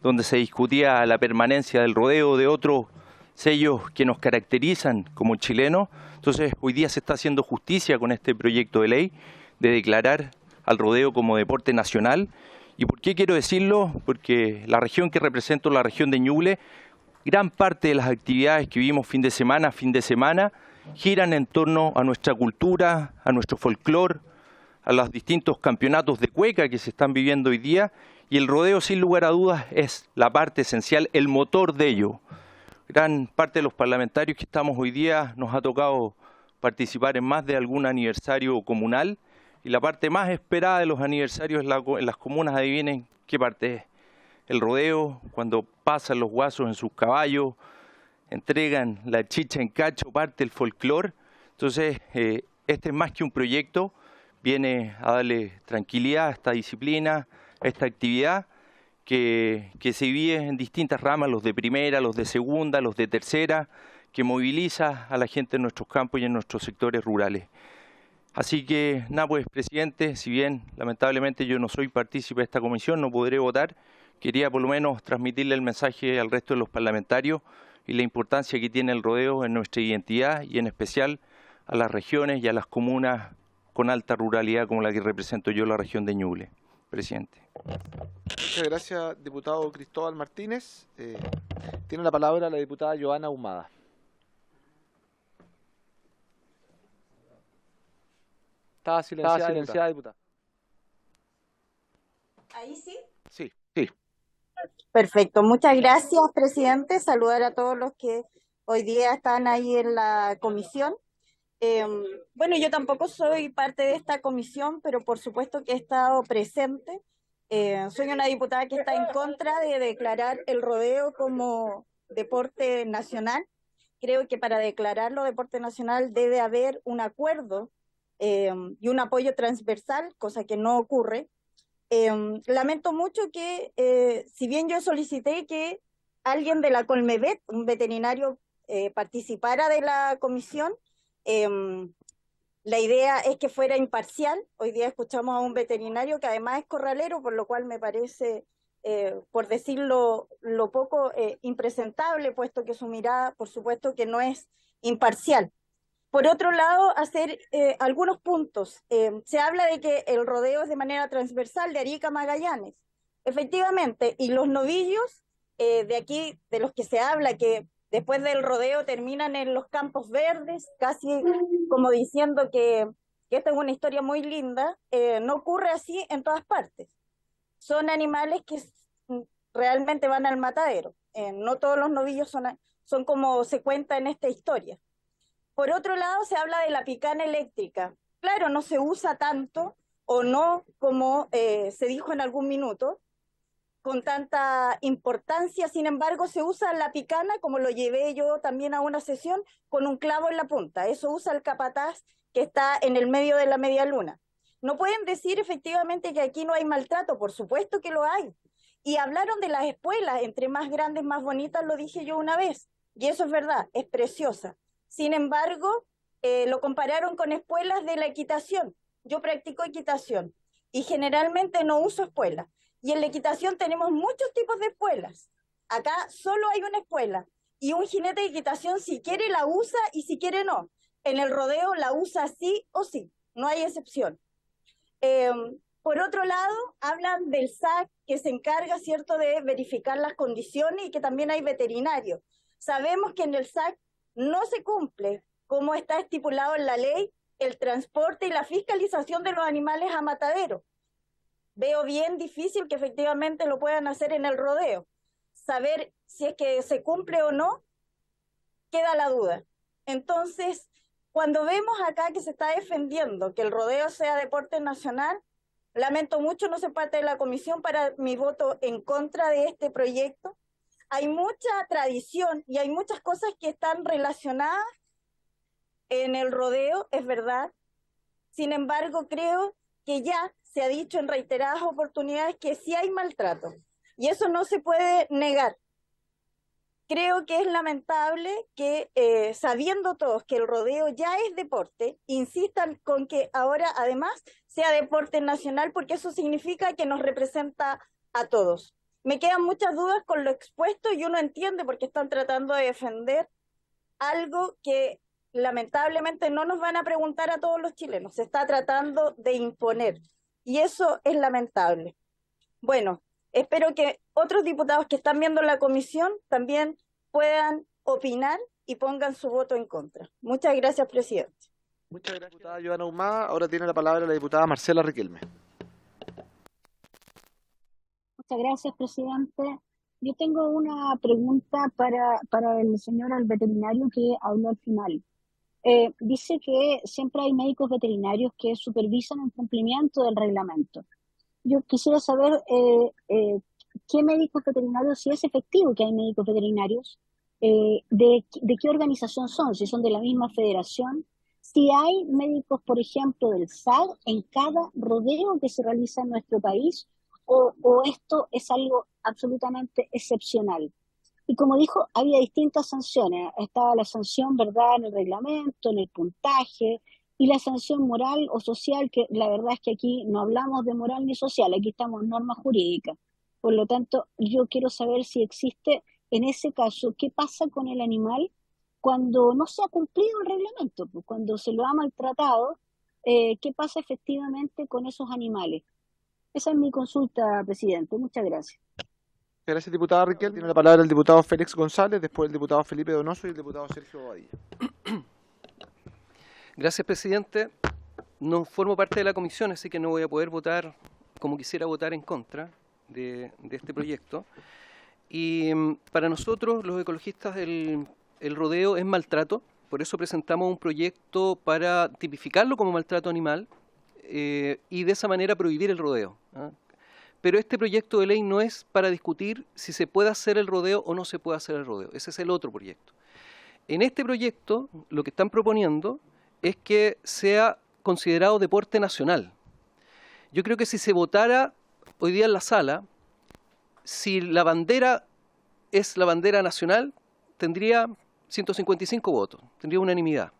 donde se discutía la permanencia del rodeo, de otros sellos que nos caracterizan como chilenos. Entonces, hoy día se está haciendo justicia con este proyecto de ley de declarar al rodeo como deporte nacional. ¿Y por qué quiero decirlo? Porque la región que represento, la región de Ñuble, gran parte de las actividades que vivimos fin de semana, giran en torno a nuestra cultura, a nuestro folclore, a los distintos campeonatos de cueca que se están viviendo hoy día, y el rodeo, sin lugar a dudas, es la parte esencial, el motor de ello. Gran parte de los parlamentarios que estamos hoy día nos ha tocado participar en más de algún aniversario comunal, y la parte más esperada de los aniversarios en las comunas, adivinen qué parte es. El rodeo, cuando pasan los guasos en sus caballos, entregan la chicha en cacho, parte del folclore. Entonces, este es más que un proyecto, viene a darle tranquilidad a esta disciplina, a esta actividad que se vive en distintas ramas, los de primera, los de segunda, los de tercera, que moviliza a la gente en nuestros campos y en nuestros sectores rurales. Así que, nada, pues, presidente, si bien lamentablemente yo no soy partícipe de esta comisión, no podré votar, quería por lo menos transmitirle el mensaje al resto de los parlamentarios y la importancia que tiene el rodeo en nuestra identidad, y en especial a las regiones y a las comunas con alta ruralidad como la que represento yo, la región de Ñuble. Presidente. Muchas gracias, diputado Cristóbal Martínez. Tiene la palabra la diputada Joana Ahumada. Estaba silenciada, diputada. ¿Ahí sí? Sí. Perfecto. Muchas gracias, presidente. Saludar a todos los que hoy día están ahí en la comisión. Bueno, yo tampoco soy parte de esta comisión, pero por supuesto que he estado presente. Soy una diputada que está en contra de declarar el rodeo como deporte nacional. Creo que para declararlo deporte nacional debe haber un acuerdo y un apoyo transversal, cosa que no ocurre. Lamento mucho que, si bien yo solicité que alguien de la Colmevet, un veterinario, participara de la comisión, La idea es que fuera imparcial. Hoy día escuchamos a un veterinario que además es corralero, por lo cual me parece, por decirlo lo poco, impresentable, puesto que su mirada, por supuesto, que no es imparcial. Por otro lado, hacer algunos puntos. Se habla de que el rodeo es de manera transversal de Arica a Magallanes. Efectivamente, y los novillos de aquí, de los que se habla, que después del rodeo terminan en los campos verdes, casi como diciendo que esta es una historia muy linda, no ocurre así en todas partes. Son animales que realmente van al matadero. No todos los novillos son como se cuenta en esta historia. Por otro lado, se habla de la picana eléctrica. Claro, no se usa tanto, o no como se dijo en algún minuto, con tanta importancia. Sin embargo, se usa la picana, como lo llevé yo también a una sesión, con un clavo en la punta. Eso usa el capataz que está en el medio de la media luna. No pueden decir efectivamente que aquí no hay maltrato, por supuesto que lo hay. Y hablaron de las espuelas, entre más grandes, más bonitas, lo dije yo una vez. Y eso es verdad, es preciosa. Sin embargo, lo compararon con espuelas de la equitación. Yo practico equitación y generalmente no uso espuelas. Y en la equitación tenemos muchos tipos de espuelas. Acá solo hay una espuela. Y un jinete de equitación, si quiere, la usa y si quiere, no. En el rodeo la usa sí o sí. No hay excepción. Por otro lado, hablan del SAC, que se encarga, ¿cierto?, de verificar las condiciones y que también hay veterinarios. Sabemos que en el SAC no se cumple, como está estipulado en la ley, el transporte y la fiscalización de los animales a matadero. Veo bien difícil que efectivamente lo puedan hacer en el rodeo. Saber si es que se cumple o no, queda la duda. Entonces, cuando vemos acá que se está defendiendo que el rodeo sea deporte nacional, lamento mucho no ser parte de la comisión para mi voto en contra de este proyecto. Hay mucha tradición y hay muchas cosas que están relacionadas en el rodeo, es verdad. Sin embargo, creo que ya se ha dicho en reiteradas oportunidades que sí hay maltrato. Y eso no se puede negar. Creo que es lamentable que, sabiendo todos que el rodeo ya es deporte, insistan con que ahora además sea deporte nacional, porque eso significa que nos representa a todos. Me quedan muchas dudas con lo expuesto y uno entiende por qué están tratando de defender algo que lamentablemente no nos van a preguntar a todos los chilenos. Se está tratando de imponer y eso es lamentable. Bueno, espero que otros diputados que están viendo la comisión también puedan opinar y pongan su voto en contra. Muchas gracias, presidente. Muchas gracias, diputada Joana Humada. Ahora tiene la palabra la diputada Marcela Riquelme. Muchas gracias, presidente. Yo tengo una pregunta para el señor al veterinario que habló al final. Dice que siempre hay médicos veterinarios que supervisan el cumplimiento del reglamento. Yo quisiera saber qué médicos veterinarios, si es efectivo que hay médicos veterinarios, de qué organización son, si son de la misma federación, si hay médicos, por ejemplo, del SAG en cada rodeo que se realiza en nuestro país, o esto es algo absolutamente excepcional. Y como dijo, había distintas sanciones. Estaba la sanción, ¿verdad?, en el reglamento, en el puntaje, y la sanción moral o social, que la verdad es que aquí no hablamos de moral ni social, aquí estamos en norma jurídica. Por lo tanto, yo quiero saber si existe, en ese caso, qué pasa con el animal cuando no se ha cumplido el reglamento, pues, cuando se lo ha maltratado, qué pasa efectivamente con esos animales. Esa es mi consulta, presidente. Muchas gracias. Gracias, diputada Riquelme. Tiene la palabra el diputado Félix González, después el diputado Felipe Donoso y el diputado Sergio Bobadilla. Gracias, presidente. No formo parte de la comisión, así que no voy a poder votar como quisiera votar en contra de este proyecto. Y para nosotros, los ecologistas, el rodeo es maltrato. Por eso presentamos un proyecto para tipificarlo como maltrato animal y de esa manera prohibir el rodeo, ¿eh? Pero este proyecto de ley no es para discutir si se puede hacer el rodeo o no se puede hacer el rodeo. Ese es el otro proyecto. En este proyecto, lo que están proponiendo es que sea considerado deporte nacional. Yo creo que si se votara hoy día en la sala, si la bandera es la bandera nacional, tendría 155 votos, tendría unanimidad.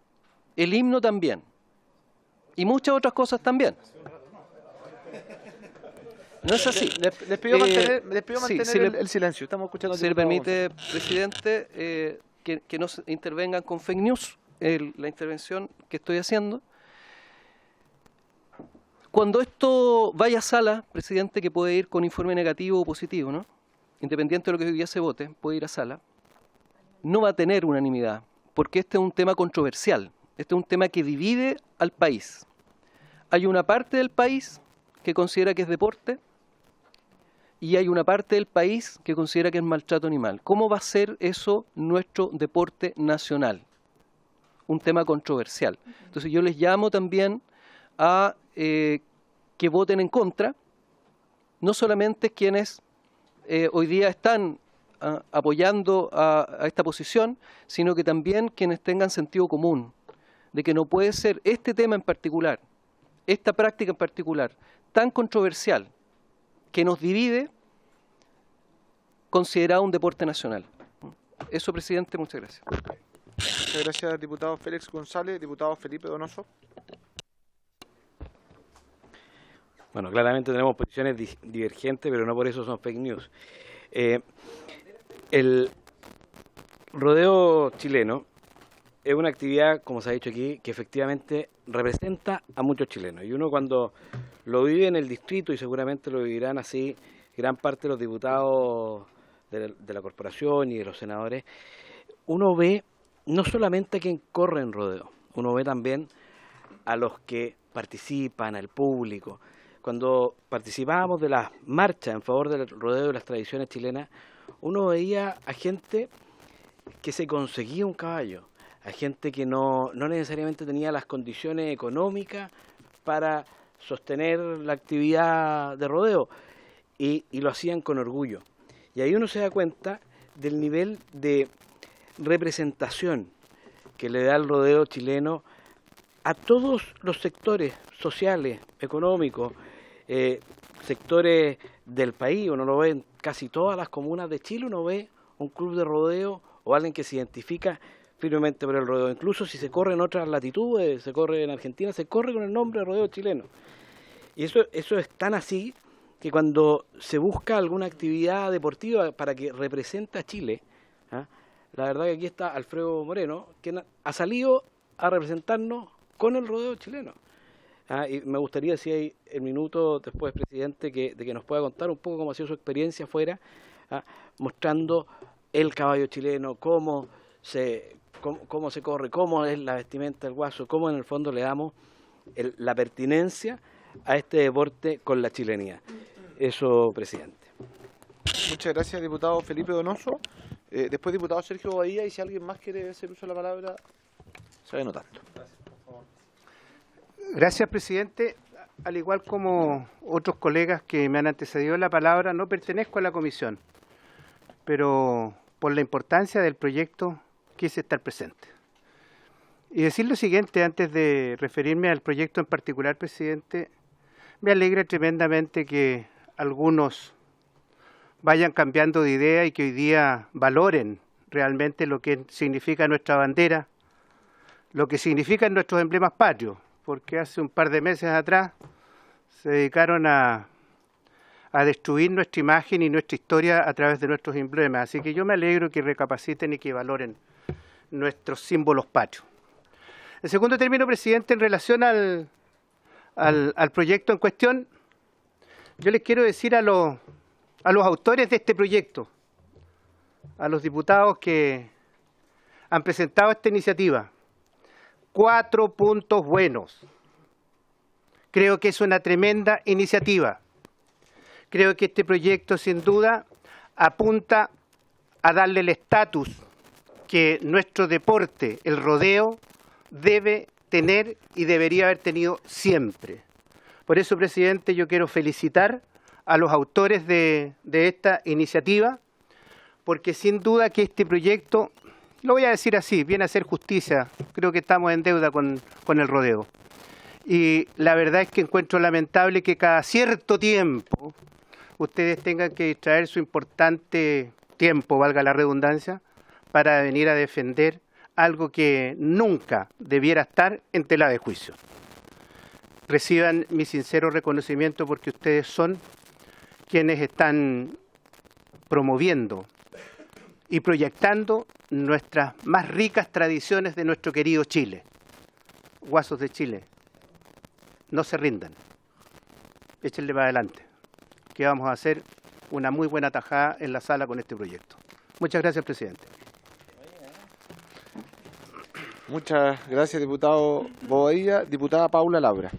El himno también. Y muchas otras cosas también. No es así. Les pido mantener, sí, el silencio. Estamos escuchando al Si le diputado permite, presidente, que no se intervengan con fake news, la intervención que estoy haciendo. Cuando esto vaya a sala, presidente, que puede ir con informe negativo o positivo, ¿no? Independiente de lo que hoy día se vote, puede ir a sala, no va a tener unanimidad, porque este es un tema controversial, este es un tema que divide al país. Hay una parte del país que considera que es deporte y hay una parte del país que considera que es maltrato animal. ¿Cómo va a ser eso nuestro deporte nacional? Un tema controversial. Entonces yo les llamo también a que voten en contra, no solamente quienes hoy día están apoyando a esta posición, sino que también quienes tengan sentido común, de que no puede ser este tema en particular, esta práctica en particular, tan controversial, que nos divide, considerado un deporte nacional. Eso, presidente, muchas gracias. Muchas gracias, diputado Félix González. Diputado Felipe Donoso. Bueno, claramente tenemos posiciones divergentes, pero no por eso son fake news. El rodeo chileno es una actividad, como se ha dicho aquí, que efectivamente representa a muchos chilenos. Y uno cuando lo vive en el distrito, y seguramente lo vivirán así gran parte de los diputados de la corporación y de los senadores, uno ve no solamente a quien corre en rodeo, uno ve también a los que participan, al público. Cuando participábamos de las marchas en favor del rodeo y las tradiciones chilenas, uno veía a gente que se conseguía un caballo, a gente que no necesariamente tenía las condiciones económicas para sostener la actividad de rodeo, y lo hacían con orgullo. Y ahí uno se da cuenta del nivel de representación que le da el rodeo chileno a todos los sectores sociales, económicos, sectores del país. Uno lo ve en casi todas las comunas de Chile, uno ve un club de rodeo o alguien que se identifica firmemente por el rodeo. Incluso si se corre en otras latitudes, se corre en Argentina, se corre con el nombre de rodeo chileno. Y eso es tan así que cuando se busca alguna actividad deportiva para que represente a Chile, la verdad que aquí está Alfredo Moreno, que ha salido a representarnos con el rodeo chileno. Y me gustaría, si hay el minuto después, presidente, de que nos pueda contar un poco cómo ha sido su experiencia afuera, mostrando el caballo chileno, cómo se corre, cómo es la vestimenta del guaso, cómo en el fondo le damos la pertinencia a este deporte con la chilenidad. Eso, presidente. Muchas gracias, diputado Felipe Donoso. Después, diputado Sergio Badía, y si alguien más quiere hacer uso de la palabra, se va anotando. Gracias, presidente. Al igual como otros colegas que me han antecedido la palabra, no pertenezco a la comisión, pero por la importancia del proyecto quise estar presente. Y decir lo siguiente antes de referirme al proyecto en particular, presidente. Me alegra tremendamente que algunos vayan cambiando de idea y que hoy día valoren realmente lo que significa nuestra bandera, lo que significan nuestros emblemas patrios, porque hace un par de meses atrás se dedicaron a destruir nuestra imagen y nuestra historia a través de nuestros emblemas. Así que yo me alegro que recapaciten y que valoren nuestros símbolos patrios. En segundo término, presidente, en relación al proyecto en cuestión, yo les quiero decir a los autores de este proyecto, a los diputados que han presentado esta iniciativa, 4 puntos buenos. Creo que es una tremenda iniciativa. Creo que este proyecto, sin duda, apunta a darle el estatus que nuestro deporte, el rodeo, debe tener y debería haber tenido siempre. Por eso, presidente, yo quiero felicitar a los autores de esta iniciativa, porque sin duda que este proyecto, lo voy a decir así, viene a hacer justicia. Creo que estamos en deuda con el rodeo. Y la verdad es que encuentro lamentable que cada cierto tiempo ustedes tengan que distraer su importante tiempo, valga la redundancia, para venir a defender algo que nunca debiera estar en tela de juicio. reciban mi sincero reconocimiento porque ustedes son quienes están promoviendo y proyectando nuestras más ricas tradiciones de nuestro querido Chile. Guasos de Chile, no se rindan, échenle para adelante, que vamos a hacer una muy buena tajada en la sala con este proyecto. Muchas gracias, presidente. Muchas gracias, diputado Bobadilla. Diputada Paula Laura.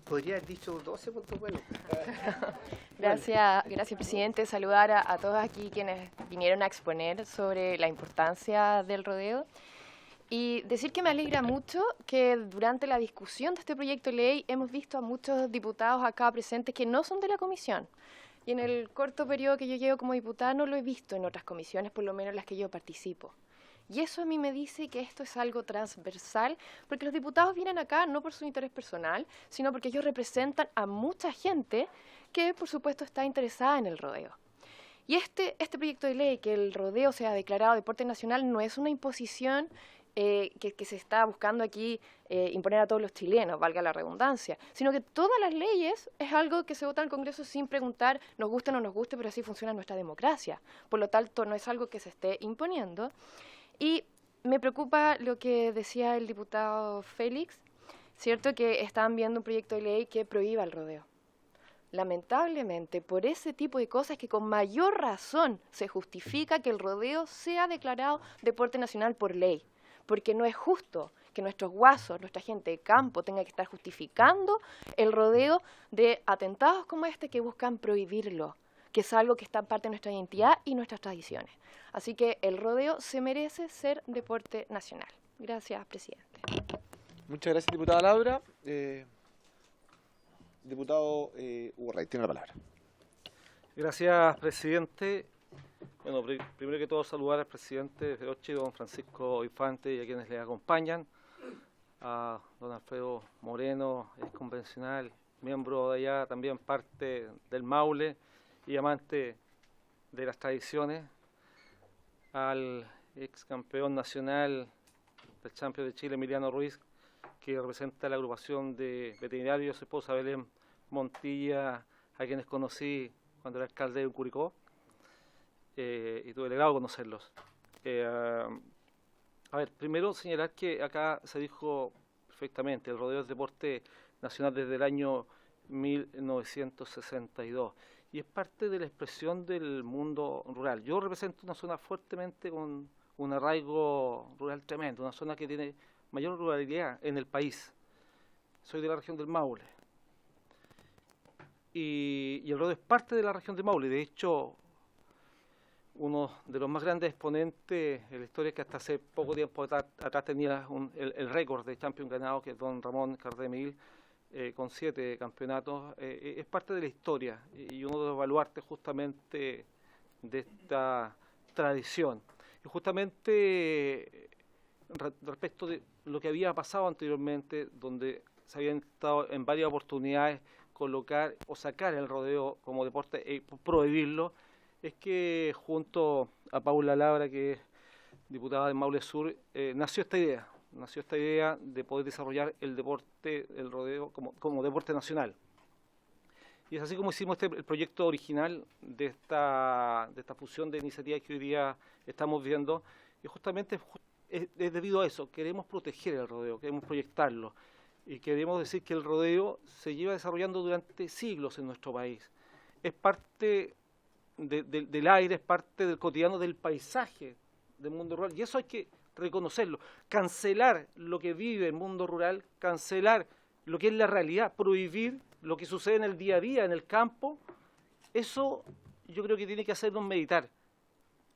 Podría haber dicho 12 puntos buenos. Gracias, presidente. Saludar a todos aquí quienes vinieron a exponer sobre la importancia del rodeo y decir que me alegra mucho que durante la discusión de este proyecto de ley hemos visto a muchos diputados acá presentes que no son de la comisión. Y en el corto periodo que yo llevo como diputada no lo he visto en otras comisiones, por lo menos en las que yo participo. Y eso a mí me dice que esto es algo transversal, porque los diputados vienen acá no por su interés personal, sino porque ellos representan a mucha gente que, por supuesto, está interesada en el rodeo. Y este proyecto de ley, que el rodeo sea declarado deporte nacional, no es una imposición que se está buscando aquí imponer a todos los chilenos, valga la redundancia, sino que todas las leyes es algo que se vota en el Congreso sin preguntar, nos guste o no nos guste, pero así funciona nuestra democracia. Por lo tanto, no es algo que se esté imponiendo. Y me preocupa lo que decía el diputado Félix, cierto que están viendo un proyecto de ley que prohíba el rodeo. Lamentablemente, por ese tipo de cosas que con mayor razón se justifica que el rodeo sea declarado deporte nacional por ley, porque no es justo que nuestros guasos, nuestra gente de campo tenga que estar justificando el rodeo de atentados como este que buscan prohibirlo, que es algo que está parte de nuestra identidad y nuestras tradiciones. Así que el rodeo se merece ser deporte nacional. Gracias, presidente. Muchas gracias, diputada Laura. Diputado Urray, tiene la palabra. Gracias, presidente. Bueno, primero que todo saludar al presidente de OCHE, don Francisco Infante, y a quienes le acompañan, a don Alfredo Moreno, ex convencional, miembro de allá, también parte del Maule y amante de las tradiciones, al ex campeón nacional del Champion de Chile, Emiliano Ruiz, que representa la agrupación de veterinarios, su esposa Belén Montilla, a quienes conocí cuando era alcalde de Curicó, y tuve el agrado de conocerlos. A ver, primero señalar que acá se dijo perfectamente, el rodeo es deporte nacional desde el año 1962 y es parte de la expresión del mundo rural. Yo represento una zona fuertemente con un arraigo rural tremendo, una zona que tiene mayor ruralidad en el país. Soy de la región del Maule y el rodeo es parte de la región del Maule. De hecho, uno de los más grandes exponentes en la historia, que hasta hace poco tiempo atrás tenía el récord de champion ganado, que es don Ramón Cardemil, con 7 campeonatos, es parte de la historia y uno de los baluartes justamente de esta tradición. Y justamente respecto de lo que había pasado anteriormente, donde se habían estado en varias oportunidades colocar o sacar el rodeo como deporte, prohibirlo, es que junto a Paula Labra, que es diputada del Maule Sur, nació esta idea de poder desarrollar el deporte, el rodeo, como deporte nacional. Y es así como hicimos el proyecto original de esta fusión de iniciativas que hoy día estamos viendo, y justamente es debido a eso. Queremos proteger el rodeo, queremos proyectarlo, y queremos decir que el rodeo se lleva desarrollando durante siglos en nuestro país. Es parte del aire, es parte del cotidiano, del paisaje del mundo rural, y eso hay que reconocerlo. Cancelar lo que vive el mundo rural, cancelar lo que es la realidad, prohibir lo que sucede en el día a día, en el campo, eso yo creo que tiene que hacernos meditar,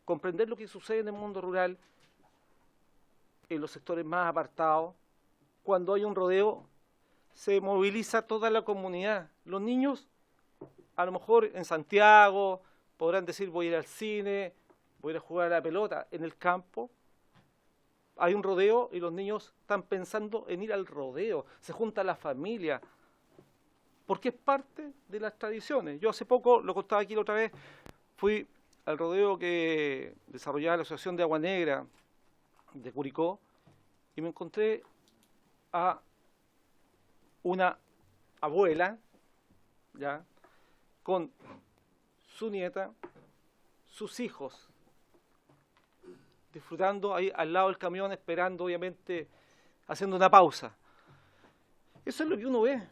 comprender lo que sucede en el mundo rural, en los sectores más apartados. Cuando hay un rodeo, se moviliza toda la comunidad. Los niños, a lo mejor en Santiago, podrán decir voy a ir al cine, voy a ir a jugar a la pelota. En el campo hay un rodeo y los niños están pensando en ir al rodeo, se junta la familia, porque es parte de las tradiciones. Yo hace poco, lo contaba aquí la otra vez, fui al rodeo que desarrollaba la Asociación de Agua Negra de Curicó y me encontré a una abuela, ¿ya? Con su nieta, sus hijos, disfrutando ahí al lado del camión, esperando, obviamente, haciendo una pausa. Eso es lo que uno ve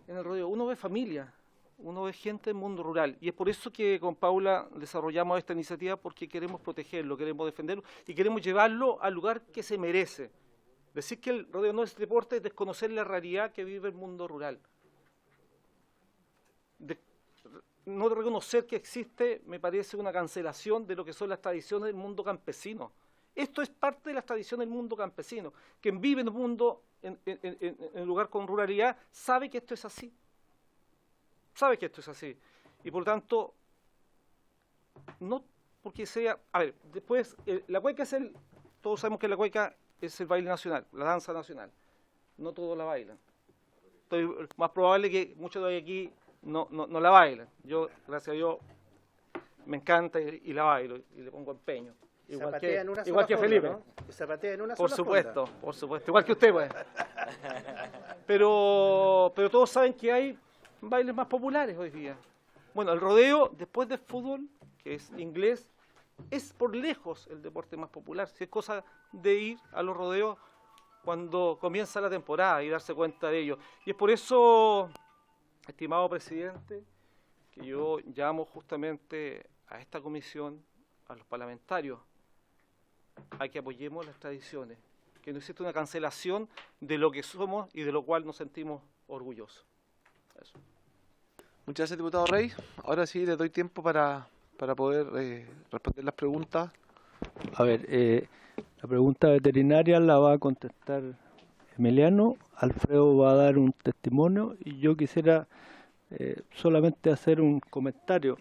en el rodeo. Uno ve familia, uno ve gente del mundo rural. Y es por eso que con Paula desarrollamos esta iniciativa, porque queremos protegerlo, queremos defenderlo y queremos llevarlo al lugar que se merece. Decir que el rodeo no es deporte es desconocer la realidad que vive el mundo rural. No reconocer que existe, me parece una cancelación de lo que son las tradiciones del mundo campesino. Esto es parte de las tradiciones del mundo campesino. Quien vive en un mundo, en un lugar con ruralidad, sabe que esto es así. Sabe que esto es así. Y por lo tanto, no porque sea... A ver, después, la cueca es todos sabemos que la cueca es el baile nacional, la danza nacional. No todos la bailan. Entonces, más probable que muchos de aquí no la bailan. Yo, gracias a Dios, me encanta y la bailo y le pongo empeño. Igual que Felipe. ¿No? Zapatea en una por sola supuesto, fonda. por supuesto. Igual que usted, pues. Pero todos saben que hay bailes más populares hoy día. Bueno, el rodeo, después del fútbol, que es inglés, es por lejos el deporte más popular. Si es cosa de ir a los rodeos cuando comienza la temporada y darse cuenta de ello. Y es por eso, estimado presidente, que yo llamo justamente a esta comisión, a los parlamentarios, a que apoyemos las tradiciones, que no existe una cancelación de lo que somos y de lo cual nos sentimos orgullosos. Eso. Muchas gracias, diputado Rey. Ahora sí le doy tiempo para poder responder las preguntas. A ver, la pregunta veterinaria la va a contestar Emiliano, Alfredo va a dar un testimonio y yo quisiera solamente hacer un comentario.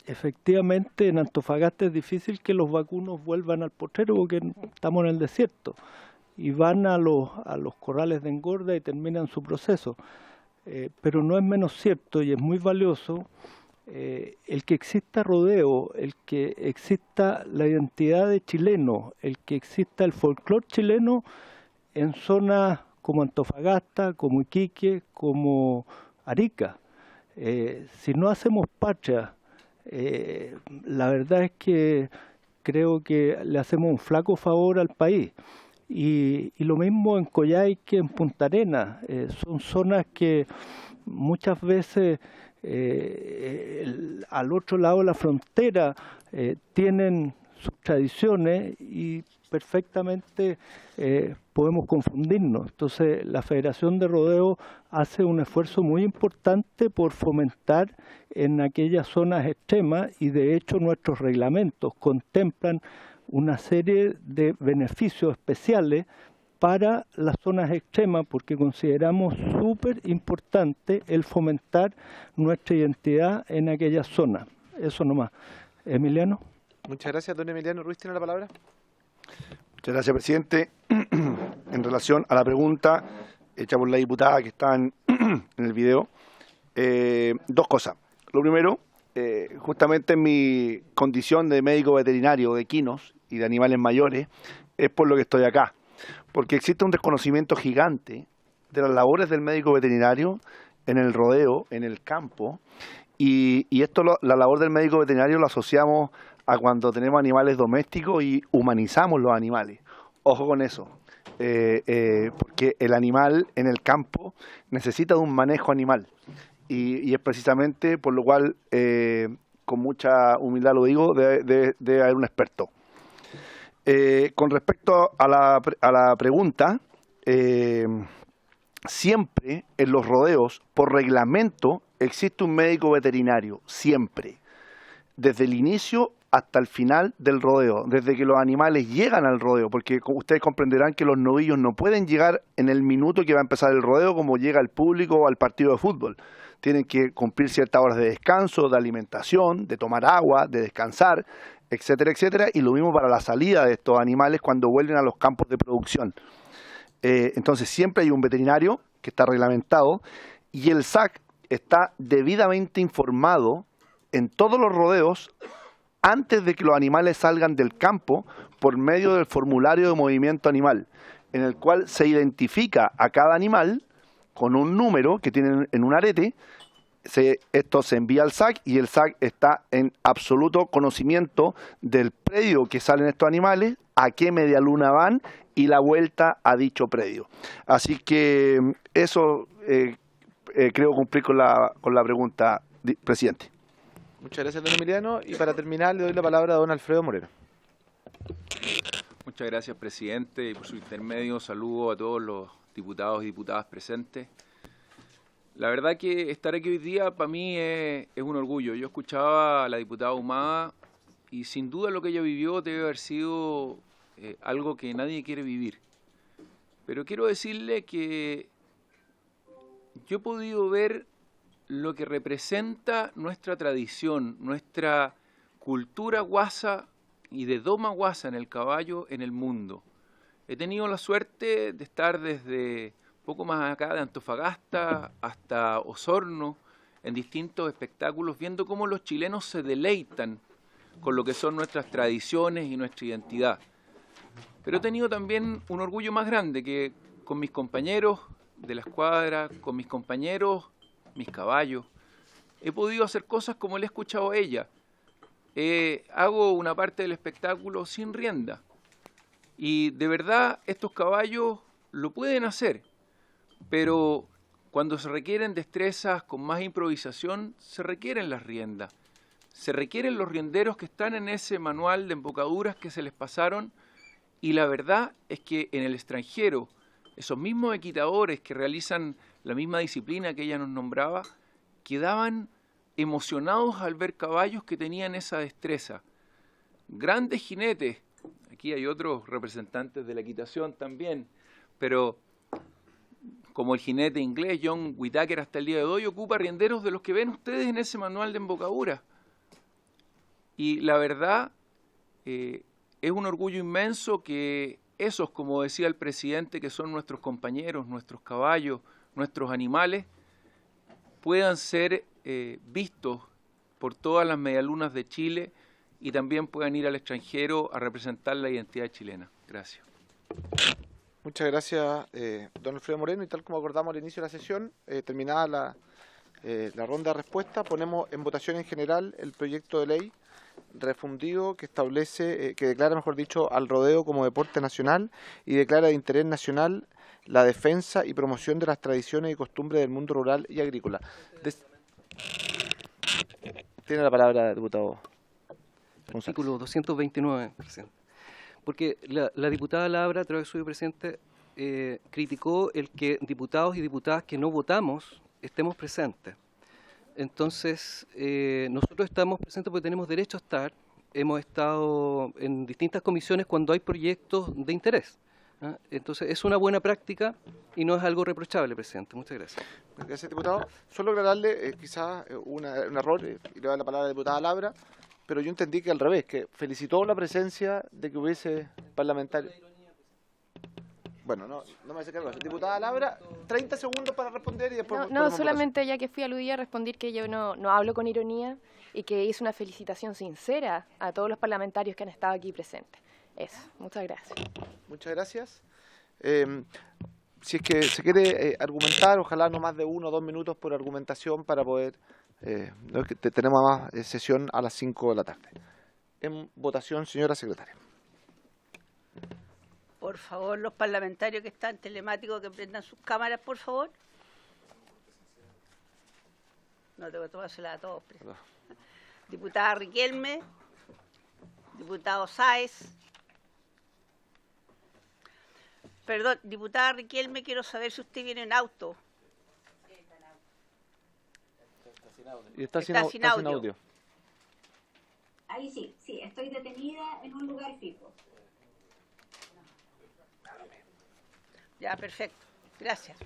Efectivamente, en Antofagasta es difícil que los vacunos vuelvan al potrero porque estamos en el desierto y van a los corrales de engorda y terminan su proceso. Pero no es menos cierto y es muy valioso el que exista rodeo, el que exista la identidad de chileno, el que exista el folclore chileno en zonas como Antofagasta, como Iquique, como Arica. Si no hacemos patria, la verdad es que creo que le hacemos un flaco favor al país. Y lo mismo en Coyhaique, en Punta Arenas, son zonas que muchas veces al otro lado de la frontera tienen sus tradiciones y perfectamente podemos confundirnos. Entonces la Federación de Rodeo hace un esfuerzo muy importante por fomentar en aquellas zonas extremas y de hecho nuestros reglamentos contemplan una serie de beneficios especiales para las zonas extremas porque consideramos súper importante el fomentar nuestra identidad en aquellas zonas. Eso nomás. Emiliano. Muchas gracias, don Emiliano Ruiz, tiene la palabra. Muchas gracias, presidente. En relación a la pregunta hecha por la diputada que está en el video, dos cosas. Lo primero, justamente en mi condición de médico veterinario de equinos y de animales mayores, es por lo que estoy acá. Porque existe un desconocimiento gigante de las labores del médico veterinario en el rodeo, en el campo, y esto, la labor del médico veterinario lo asociamos a cuando tenemos animales domésticos y humanizamos los animales. Ojo con eso, porque el animal en el campo necesita de un manejo animal y es precisamente por lo cual, con mucha humildad lo digo, debe haber un experto. Con respecto a la pregunta, siempre en los rodeos, por reglamento, existe un médico veterinario, siempre, desde el inicio hasta el final del rodeo, desde que los animales llegan al rodeo, porque ustedes comprenderán que los novillos no pueden llegar en el minuto que va a empezar el rodeo como llega el público al partido de fútbol. Tienen que cumplir ciertas horas de descanso, de alimentación, de tomar agua, de descansar, etcétera, etcétera, y lo mismo para la salida de estos animales cuando vuelven a los campos de producción. Entonces siempre hay un veterinario que está reglamentado y el SAC está debidamente informado en todos los rodeos antes de que los animales salgan del campo por medio del formulario de movimiento animal, en el cual se identifica a cada animal con un número que tienen en un arete. Esto se envía al SAC y el SAC está en absoluto conocimiento del predio que salen estos animales, a qué media luna van y la vuelta a dicho predio. Así que eso creo cumplir con la pregunta, presidente. Muchas gracias, don Emiliano. Y para terminar, le doy la palabra a don Alfredo Moreno. Muchas gracias, presidente, y por su intermedio saludo a todos los diputados y diputadas presentes. La verdad que estar aquí hoy día para mí es un orgullo. Yo escuchaba a la diputada Ahumada y sin duda lo que ella vivió debe haber sido algo que nadie quiere vivir. Pero quiero decirle que yo he podido ver lo que representa nuestra tradición, nuestra cultura guasa y de doma guasa en el caballo en el mundo. He tenido la suerte de estar desde poco más acá de Antofagasta hasta Osorno en distintos espectáculos, viendo cómo los chilenos se deleitan con lo que son nuestras tradiciones y nuestra identidad. Pero he tenido también un orgullo más grande que con mis compañeros de la escuadra, con mis compañeros, mis caballos, he podido hacer cosas como le he escuchado a ella. Hago una parte del espectáculo sin rienda y de verdad estos caballos lo pueden hacer, pero cuando se requieren destrezas con más improvisación se requieren las riendas, se requieren los rienderos que están en ese manual de embocaduras que se les pasaron, y la verdad es que en el extranjero esos mismos equitadores que realizan la misma disciplina que ella nos nombraba quedaban emocionados al ver caballos que tenían esa destreza. Grandes jinetes, aquí hay otros representantes de la equitación también, pero como el jinete inglés John Whittaker hasta el día de hoy ocupa rienderos de los que ven ustedes en ese manual de embocadura. Y la verdad es un orgullo inmenso que esos, como decía el presidente, que son nuestros compañeros, nuestros caballos, nuestros animales, puedan ser vistos por todas las medialunas de Chile y también puedan ir al extranjero a representar la identidad chilena. Gracias. Muchas gracias, don Alfredo Moreno. Y tal como acordamos al inicio de la sesión, terminada la ronda de respuesta, ponemos en votación en general el proyecto de ley refundido que establece, que declara, mejor dicho, al rodeo como deporte nacional y declara de interés nacional la defensa y promoción de las tradiciones y costumbres del mundo rural y agrícola. Tiene la palabra, diputado González. Artículo 229, presidente. Porque la diputada Labra, a través de su presidente, criticó el que diputados y diputadas que no votamos estemos presentes. Entonces, nosotros estamos presentes porque tenemos derecho a estar. Hemos estado en distintas comisiones cuando hay proyectos de interés. Entonces, es una buena práctica y no es algo reprochable, presidente. Muchas gracias. Gracias, diputado. Solo aclararle quizás un error, y le doy la palabra a la diputada Labra, pero yo entendí que al revés, que felicitó la presencia de que hubiese parlamentarios. Bueno, no me hace cargo. Diputada Labra, 30 segundos para responder y después... No, solamente ya que fui aludida a responder que yo no hablo con ironía y que hice una felicitación sincera a todos los parlamentarios que han estado aquí presentes. Eso, muchas gracias. Muchas gracias. Si es que se quiere argumentar, ojalá no más de 1 o 2 minutos por argumentación para poder... tenemos más sesión a las 5 de la tarde. En votación, señora secretaria. Por favor, los parlamentarios que están telemáticos que prendan sus cámaras, por favor. No tengo que tomársela a todos. Diputada Riquelme, diputado Sáez. Perdón, diputada Riquelme, quiero saber si usted viene en auto. Está sin audio. Ahí sí, estoy detenida en un lugar fijo. Ya, perfecto. Gracias.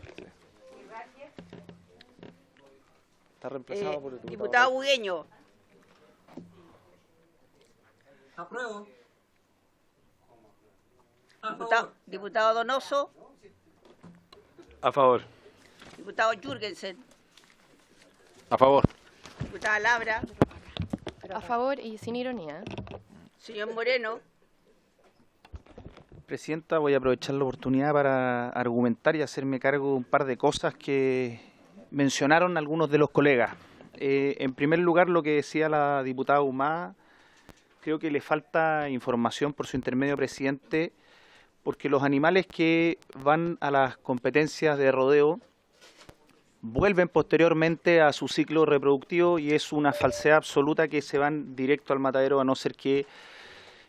Está reemplazado por el diputado Bugueño. Apruebo. Diputado Donoso. A favor. Diputado Jürgensen. A favor. Diputada Labra. A favor y sin ironía. Señor Moreno. Presidenta, voy a aprovechar la oportunidad para argumentar y hacerme cargo de un par de cosas que mencionaron algunos de los colegas. En primer lugar, lo que decía la diputada Humada, creo que le falta información por su intermedio, presidente, porque los animales que van a las competencias de rodeo vuelven posteriormente a su ciclo reproductivo y es una falsedad absoluta que se van directo al matadero a no ser que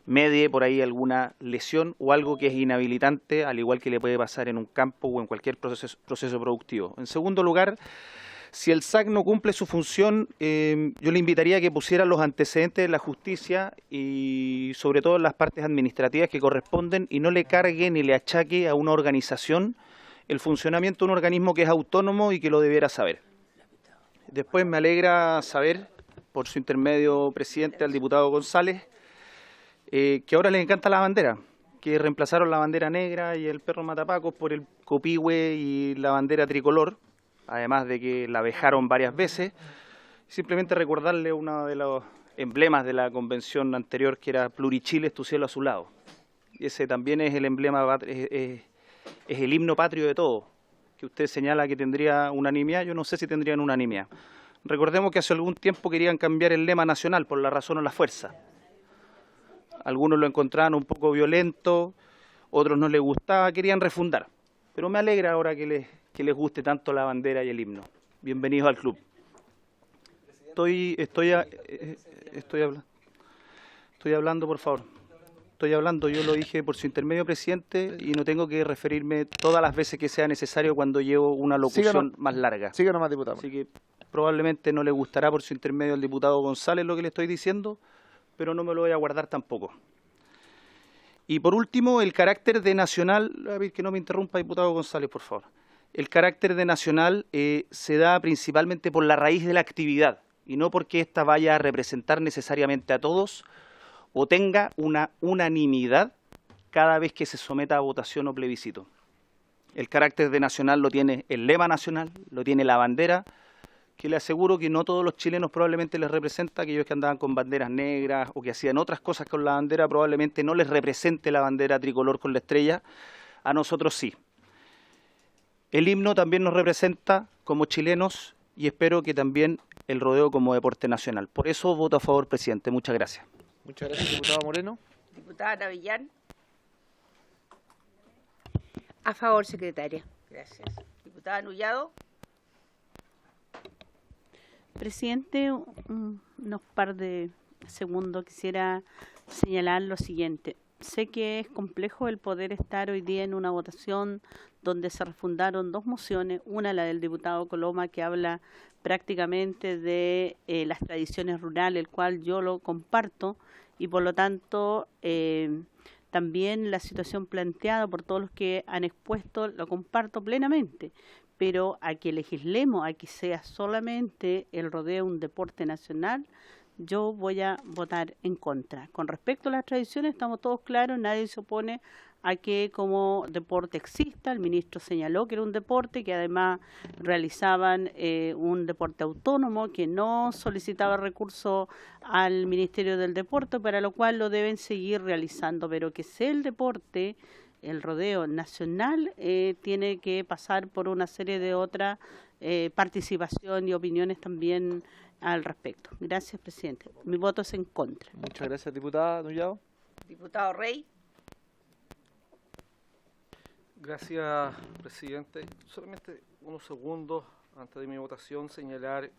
medie por ahí alguna lesión o algo que es inhabilitante, al igual que le puede pasar en un campo o en cualquier proceso productivo. En segundo lugar, si el SAC no cumple su función, yo le invitaría a que pusiera los antecedentes de la justicia y sobre todo en las partes administrativas que corresponden y no le cargue ni le achaque a una organización el funcionamiento de un organismo que es autónomo y que lo debiera saber. Después me alegra saber, por su intermedio, presidente, al diputado González, que ahora les encanta la bandera, que reemplazaron la bandera negra y el perro matapacos por el copihue y la bandera tricolor, además de que la vejaron varias veces. Simplemente recordarle uno de los emblemas de la convención anterior, que era Plurichile, tu cielo azulado. Y ese también es el emblema, es el himno patrio de todo, que usted señala que tendría unanimidad. Yo no sé si tendrían unanimidad. Recordemos que hace algún tiempo querían cambiar el lema nacional por la razón o la fuerza. Algunos lo encontraban un poco violento, otros no les gustaba, querían refundar. Pero me alegra ahora que les guste tanto la bandera y el himno. Bienvenidos al club. Estoy hablando, por favor. Estoy hablando, yo lo dije por su intermedio, presidente, y no tengo que referirme todas las veces que sea necesario cuando llevo una locución más larga. Siga nomás, diputado. Así que probablemente no le gustará por su intermedio al diputado González lo que le estoy diciendo, pero no me lo voy a guardar tampoco. Y por último, el carácter de nacional, a ver que no me interrumpa, diputado González, por favor. El carácter de nacional se da principalmente por la raíz de la actividad y no porque ésta vaya a representar necesariamente a todos o tenga una unanimidad cada vez que se someta a votación o plebiscito. El carácter de nacional lo tiene el lema nacional, lo tiene la bandera, que le aseguro que no todos los chilenos probablemente les representa, aquellos que andaban con banderas negras o que hacían otras cosas con la bandera, probablemente no les represente la bandera tricolor con la estrella, a nosotros sí. El himno también nos representa como chilenos y espero que también el rodeo como deporte nacional. Por eso voto a favor, presidente. Muchas gracias. Muchas gracias, diputado Moreno. Diputada Navillán. A favor, secretaria. Gracias. Diputada Nullado. Presidente, unos par de segundos quisiera señalar lo siguiente. Sé que es complejo el poder estar hoy día en una votación donde se refundaron dos mociones, una la del diputado Coloma que habla prácticamente de las tradiciones rurales, el cual yo lo comparto y por lo tanto también la situación planteada por todos los que han expuesto lo comparto plenamente. Pero a que legislemos, a que sea solamente el rodeo un deporte nacional, yo voy a votar en contra. Con respecto a las tradiciones, estamos todos claros, nadie se opone a que como deporte exista. El ministro señaló que era un deporte, que además realizaban un deporte autónomo, que no solicitaba recursos al Ministerio del Deporte, para lo cual lo deben seguir realizando, pero que sea el deporte, el rodeo nacional, tiene que pasar por una serie de otras participación y opiniones también al respecto. Gracias, presidente. Mi voto es en contra. Muchas gracias, diputada Nullado. Diputado Rey. Gracias, presidente. Solamente unos segundos antes de mi votación señalar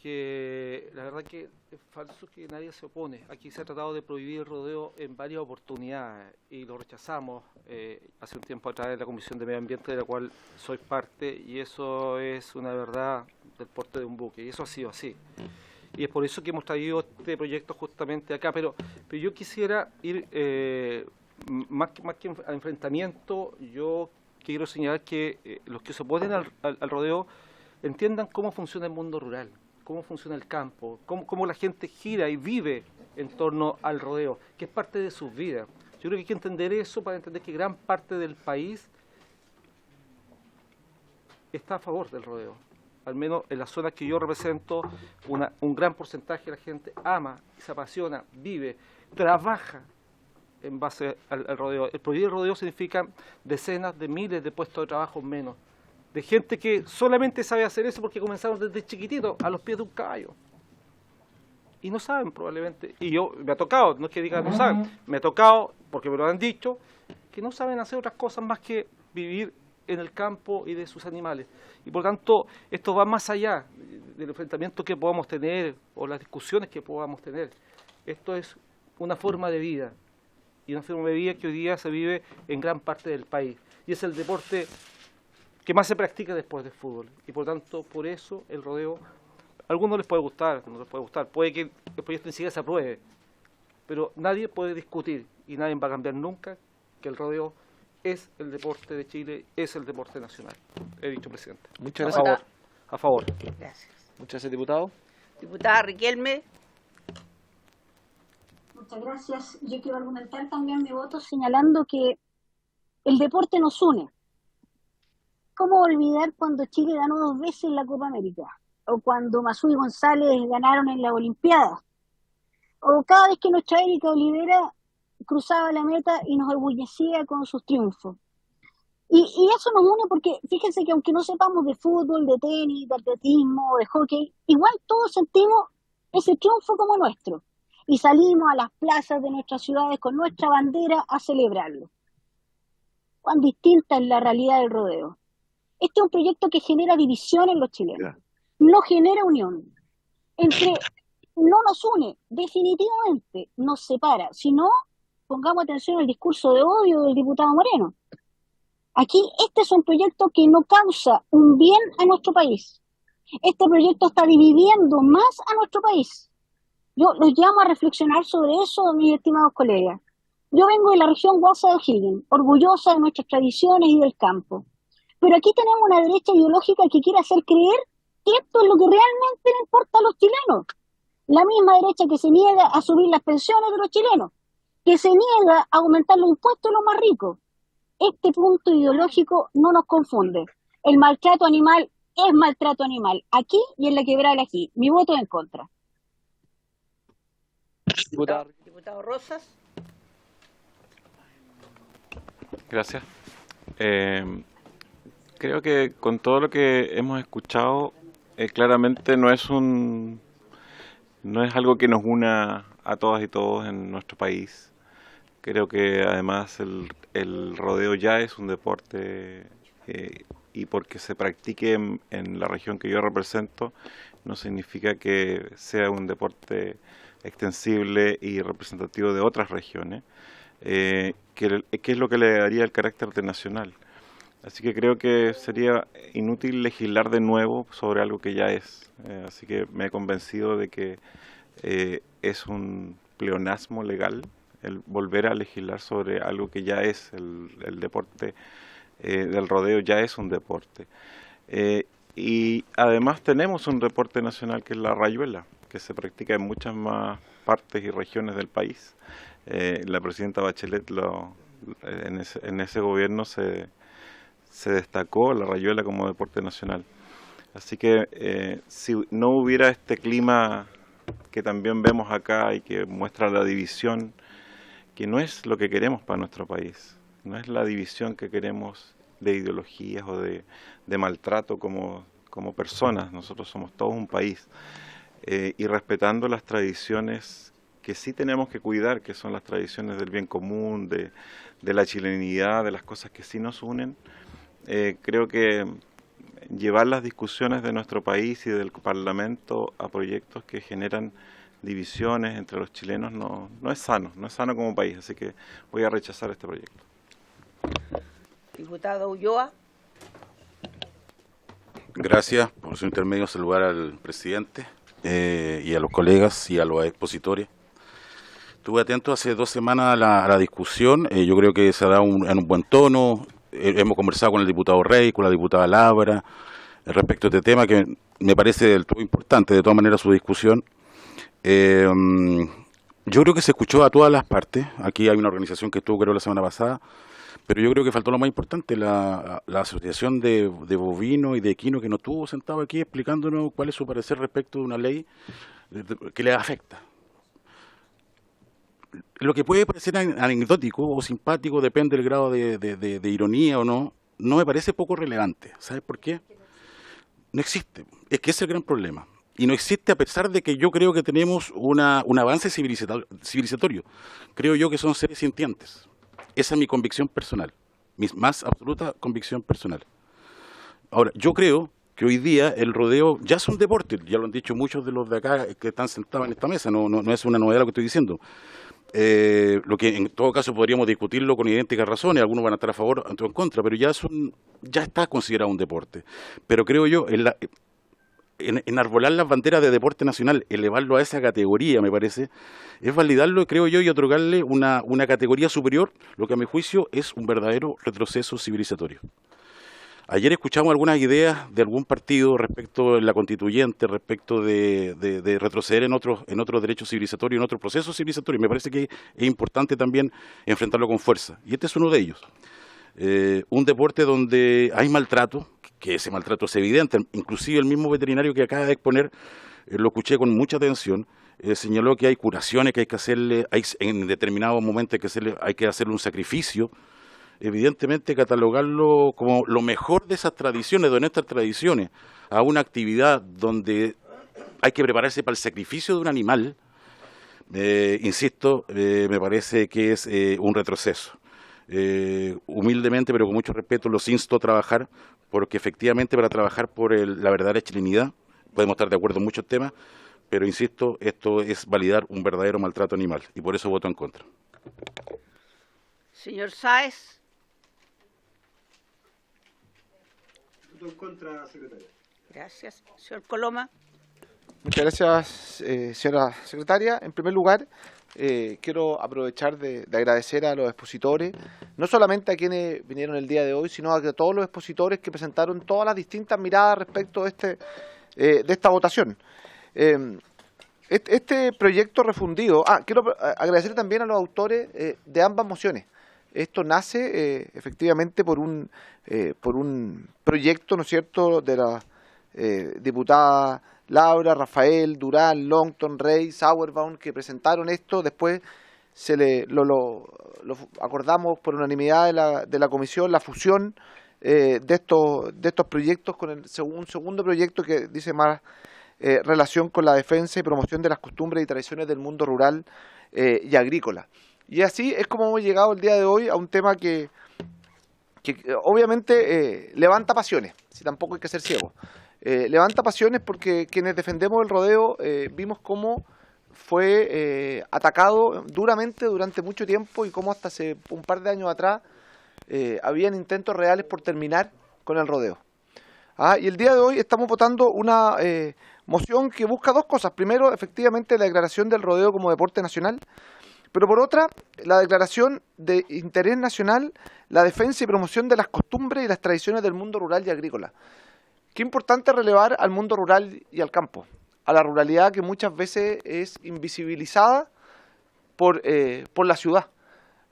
que la verdad que es falso que nadie se opone. Aquí se ha tratado de prohibir el rodeo en varias oportunidades y lo rechazamos hace un tiempo atrás en la Comisión de Medio Ambiente, de la cual soy parte, y eso es una verdad del porte de un buque, y eso ha sido así. Y es por eso que hemos traído este proyecto justamente acá, pero yo quisiera ir, más que a enfrentamiento, yo quiero señalar que los que se oponen al rodeo entiendan cómo funciona el mundo rural, cómo funciona el campo, cómo la gente gira y vive en torno al rodeo, que es parte de sus vidas. Yo creo que hay que entender eso para entender que gran parte del país está a favor del rodeo. Al menos en las zonas que yo represento, un gran porcentaje de la gente ama, se apasiona, vive, trabaja en base al rodeo. El prohibir el rodeo significa decenas de miles de puestos de trabajo menos, de gente que solamente sabe hacer eso porque comenzaron desde chiquitito a los pies de un caballo. Y no saben probablemente, y yo me ha tocado, no es que digan no saben, me ha tocado, porque me lo han dicho, que no saben hacer otras cosas más que vivir en el campo y de sus animales. Y por tanto, esto va más allá del enfrentamiento que podamos tener o las discusiones que podamos tener. Esto es una forma de vida, y una forma de vida que hoy día se vive en gran parte del país. Y es el deporte que más se practica después del fútbol. Y por tanto, por eso el rodeo, a algunos les puede gustar, no les puede gustar, puede que el proyecto ni siquiera se apruebe, pero nadie puede discutir y nadie va a cambiar nunca que el rodeo es el deporte de Chile, es el deporte nacional. He dicho, presidente. Muchas gracias. A favor. A favor. Gracias. Muchas gracias, diputado. Diputada Riquelme. Muchas gracias. Yo quiero argumentar también mi voto señalando que el deporte nos une. ¿Cómo olvidar cuando Chile ganó 2 veces la Copa América? O cuando Masú y González ganaron en la Olimpiada. O cada vez que nuestra Erika Olivera cruzaba la meta y nos orgullecía con sus triunfos. Y eso nos une porque fíjense que aunque no sepamos de fútbol, de tenis, de atletismo, de hockey, igual todos sentimos ese triunfo como nuestro. Y salimos a las plazas de nuestras ciudades con nuestra bandera a celebrarlo. Cuán distinta es la realidad del rodeo. Este es un proyecto que genera división en los chilenos. No genera unión. No nos une, definitivamente nos separa. Si no, pongamos atención al discurso de odio del diputado Moreno. Aquí este es un proyecto que no causa un bien a nuestro país. Este proyecto está dividiendo más a nuestro país. Yo los llamo a reflexionar sobre eso, mis estimados colegas. Yo vengo de la región Guasa de O'Higgins, orgullosa de nuestras tradiciones y del campo. Pero aquí tenemos una derecha ideológica que quiere hacer creer que esto es lo que realmente le importa a los chilenos. La misma derecha que se niega a subir las pensiones de los chilenos, que se niega a aumentar los impuestos de los más ricos. Este punto ideológico no nos confunde. El maltrato animal es maltrato animal, aquí y en la Quebrada del Ají. Mi voto es en contra. Diputado Rosas. Gracias. Creo que con todo lo que hemos escuchado, claramente no es algo que nos una a todas y todos en nuestro país. Creo que además el rodeo ya es un deporte y porque se practique en la región que yo represento no significa que sea un deporte extensible y representativo de otras regiones, que es lo que le daría el carácter de nacional. Así que creo que sería inútil legislar de nuevo sobre algo que ya es. Así que me he convencido de que es un pleonasmo legal el volver a legislar sobre algo que ya es el deporte del rodeo, ya es un deporte. Y además tenemos un deporte nacional que es la rayuela, que se practica en muchas más partes y regiones del país. La presidenta Bachelet en ese gobierno se destacó la rayuela como deporte nacional. Así que si no hubiera este clima que también vemos acá y que muestra la división, que no es lo que queremos para nuestro país, no es la división que queremos de ideologías o de maltrato como personas. Nosotros somos todos un país, y respetando las tradiciones que sí tenemos que cuidar, que son las tradiciones del bien común, de la chilenidad, de las cosas que sí nos unen. Creo que llevar las discusiones de nuestro país y del Parlamento a proyectos que generan divisiones entre los chilenos no es sano como país, así que voy a rechazar este proyecto. Diputado Ulloa. Gracias por su intermedio, saludar al presidente y a los colegas y a los expositores. Estuve atento hace 2 semanas a la discusión, yo creo que se ha dado en un buen tono. Hemos conversado con el diputado Rey, con la diputada Labra, respecto a este tema que me parece del todo importante, de todas maneras, su discusión. Yo creo que se escuchó a todas las partes. Aquí hay una organización que estuvo, creo, la semana pasada, pero yo creo que faltó lo más importante, la asociación de bovinos y de equinos que no estuvo sentado aquí explicándonos cuál es su parecer respecto de una ley que les afecta. lo que puede parecer anecdótico o simpático, depende del grado de ironía o no, no me parece poco relevante. ¿Sabes por qué? No existe. Es que ese es el gran problema. Y no existe a pesar de que yo creo que tenemos un avance civilizatorio. Creo yo que son seres sintientes. Esa es mi convicción personal, mi más absoluta convicción personal. Ahora, yo creo que hoy día el rodeo ya es un deporte, ya lo han dicho muchos de los de acá que están sentados en esta mesa, no es una novedad lo que estoy diciendo. Lo que en todo caso podríamos discutirlo con idénticas razones, algunos van a estar a favor, otros en contra, pero ya está considerado un deporte. Pero creo yo, enarbolar las banderas de deporte nacional, elevarlo a esa categoría, me parece, es validarlo, creo yo, y otorgarle una categoría superior, lo que a mi juicio es un verdadero retroceso civilizatorio. Ayer escuchamos algunas ideas de algún partido respecto de la constituyente, respecto de retroceder en otros derechos civilizatorios, en otros procesos civilizatorios. Me parece que es importante también enfrentarlo con fuerza. Y este es uno de ellos. Un deporte donde hay maltrato, que ese maltrato es evidente. Inclusive el mismo veterinario que acaba de exponer, lo escuché con mucha atención, señaló que hay curaciones que hay que hacerle, en determinados momentos hay que hacerle un sacrificio. Evidentemente catalogarlo como lo mejor de esas tradiciones, de nuestras tradiciones, a una actividad donde hay que prepararse para el sacrificio de un animal, insisto, me parece que es un retroceso. Humildemente, pero con mucho respeto, los insto a trabajar, porque efectivamente para trabajar por la verdadera chilenidad, podemos estar de acuerdo en muchos temas, pero insisto, esto es validar un verdadero maltrato animal, y por eso voto en contra. Señor Sáez. En contra, secretaria. Gracias. Señor Coloma. Muchas gracias, señora secretaria. En primer lugar, quiero aprovechar de agradecer a los expositores, no solamente a quienes vinieron el día de hoy, sino a todos los expositores que presentaron todas las distintas miradas respecto de esta votación. Este proyecto refundido... quiero agradecer también a los autores de ambas mociones. Esto nace efectivamente por un proyecto, ¿no es cierto?, de la diputada Laura, Rafael, Durán, Longton, Rey, Sauerbaum, que presentaron esto. Después lo acordamos por unanimidad de la comisión, la fusión de estos proyectos con un segundo proyecto que dice más relación con la defensa y promoción de las costumbres y tradiciones del mundo rural y agrícola. Y así es como hemos llegado el día de hoy a un tema que obviamente levanta pasiones, si tampoco hay que ser ciego. Levanta pasiones porque quienes defendemos el rodeo vimos cómo fue atacado duramente durante mucho tiempo y cómo hasta hace un par de años atrás habían intentos reales por terminar con el rodeo. Y el día de hoy estamos votando una moción que busca dos cosas. Primero, efectivamente, la declaración del rodeo como deporte nacional. Pero por otra, la declaración de interés nacional, la defensa y promoción de las costumbres y las tradiciones del mundo rural y agrícola. Qué importante relevar al mundo rural y al campo, a la ruralidad que muchas veces es invisibilizada por la ciudad,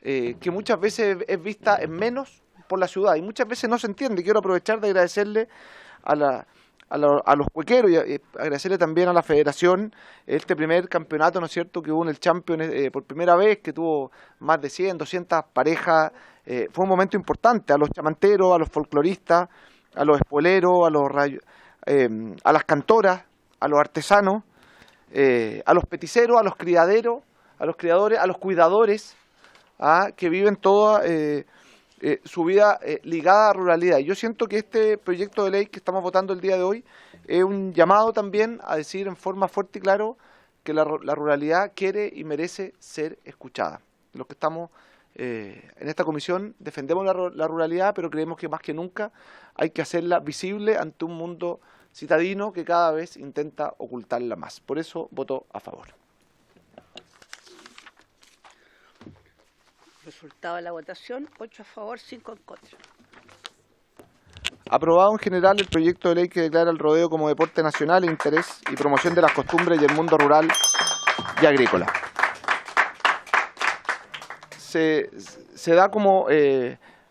que muchas veces es vista en menos por la ciudad y muchas veces no se entiende. Quiero aprovechar de agradecerle a los cuequeros y agradecerle también a la federación este primer campeonato, ¿no es cierto?, que hubo en el Champions por primera vez, que tuvo más de 100, 200 parejas. Fue un momento importante. A los chamanteros, a los folcloristas, a los espoleros, a las cantoras, a los artesanos, a los peticeros, a los criaderos, a los criadores, a los cuidadores, que viven toda su vida ligada a ruralidad. Yo siento que este proyecto de ley que estamos votando el día de hoy es un llamado también a decir en forma fuerte y claro que la ruralidad quiere y merece ser escuchada. Los que estamos en esta comisión defendemos la ruralidad, pero creemos que más que nunca hay que hacerla visible ante un mundo citadino que cada vez intenta ocultarla más. Por eso voto a favor. Resultado de la votación, 8 a favor, 5 en contra. Aprobado en general el proyecto de ley que declara el rodeo como deporte nacional e interés y promoción de las costumbres y el mundo rural y agrícola. Se da como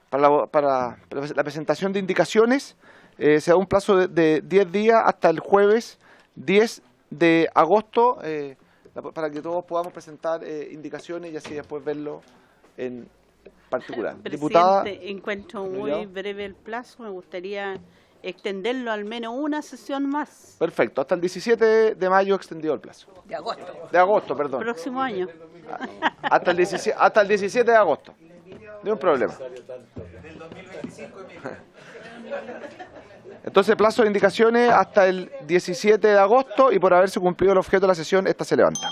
para la presentación de indicaciones, se da un plazo de 10 días hasta el jueves 10 de agosto, para que todos podamos presentar indicaciones y así después verlo en particular. Diputada, Presidente, encuentro muy breve el plazo, me gustaría extenderlo al menos una sesión más. perfecto, hasta el 17 de mayo extendido el plazo. De agosto, perdón. Próximo año. Hasta el 17 de agosto. No hay un problema. Entonces, plazo de indicaciones hasta el 17 de agosto y por haberse cumplido el objeto de la sesión, esta se levanta.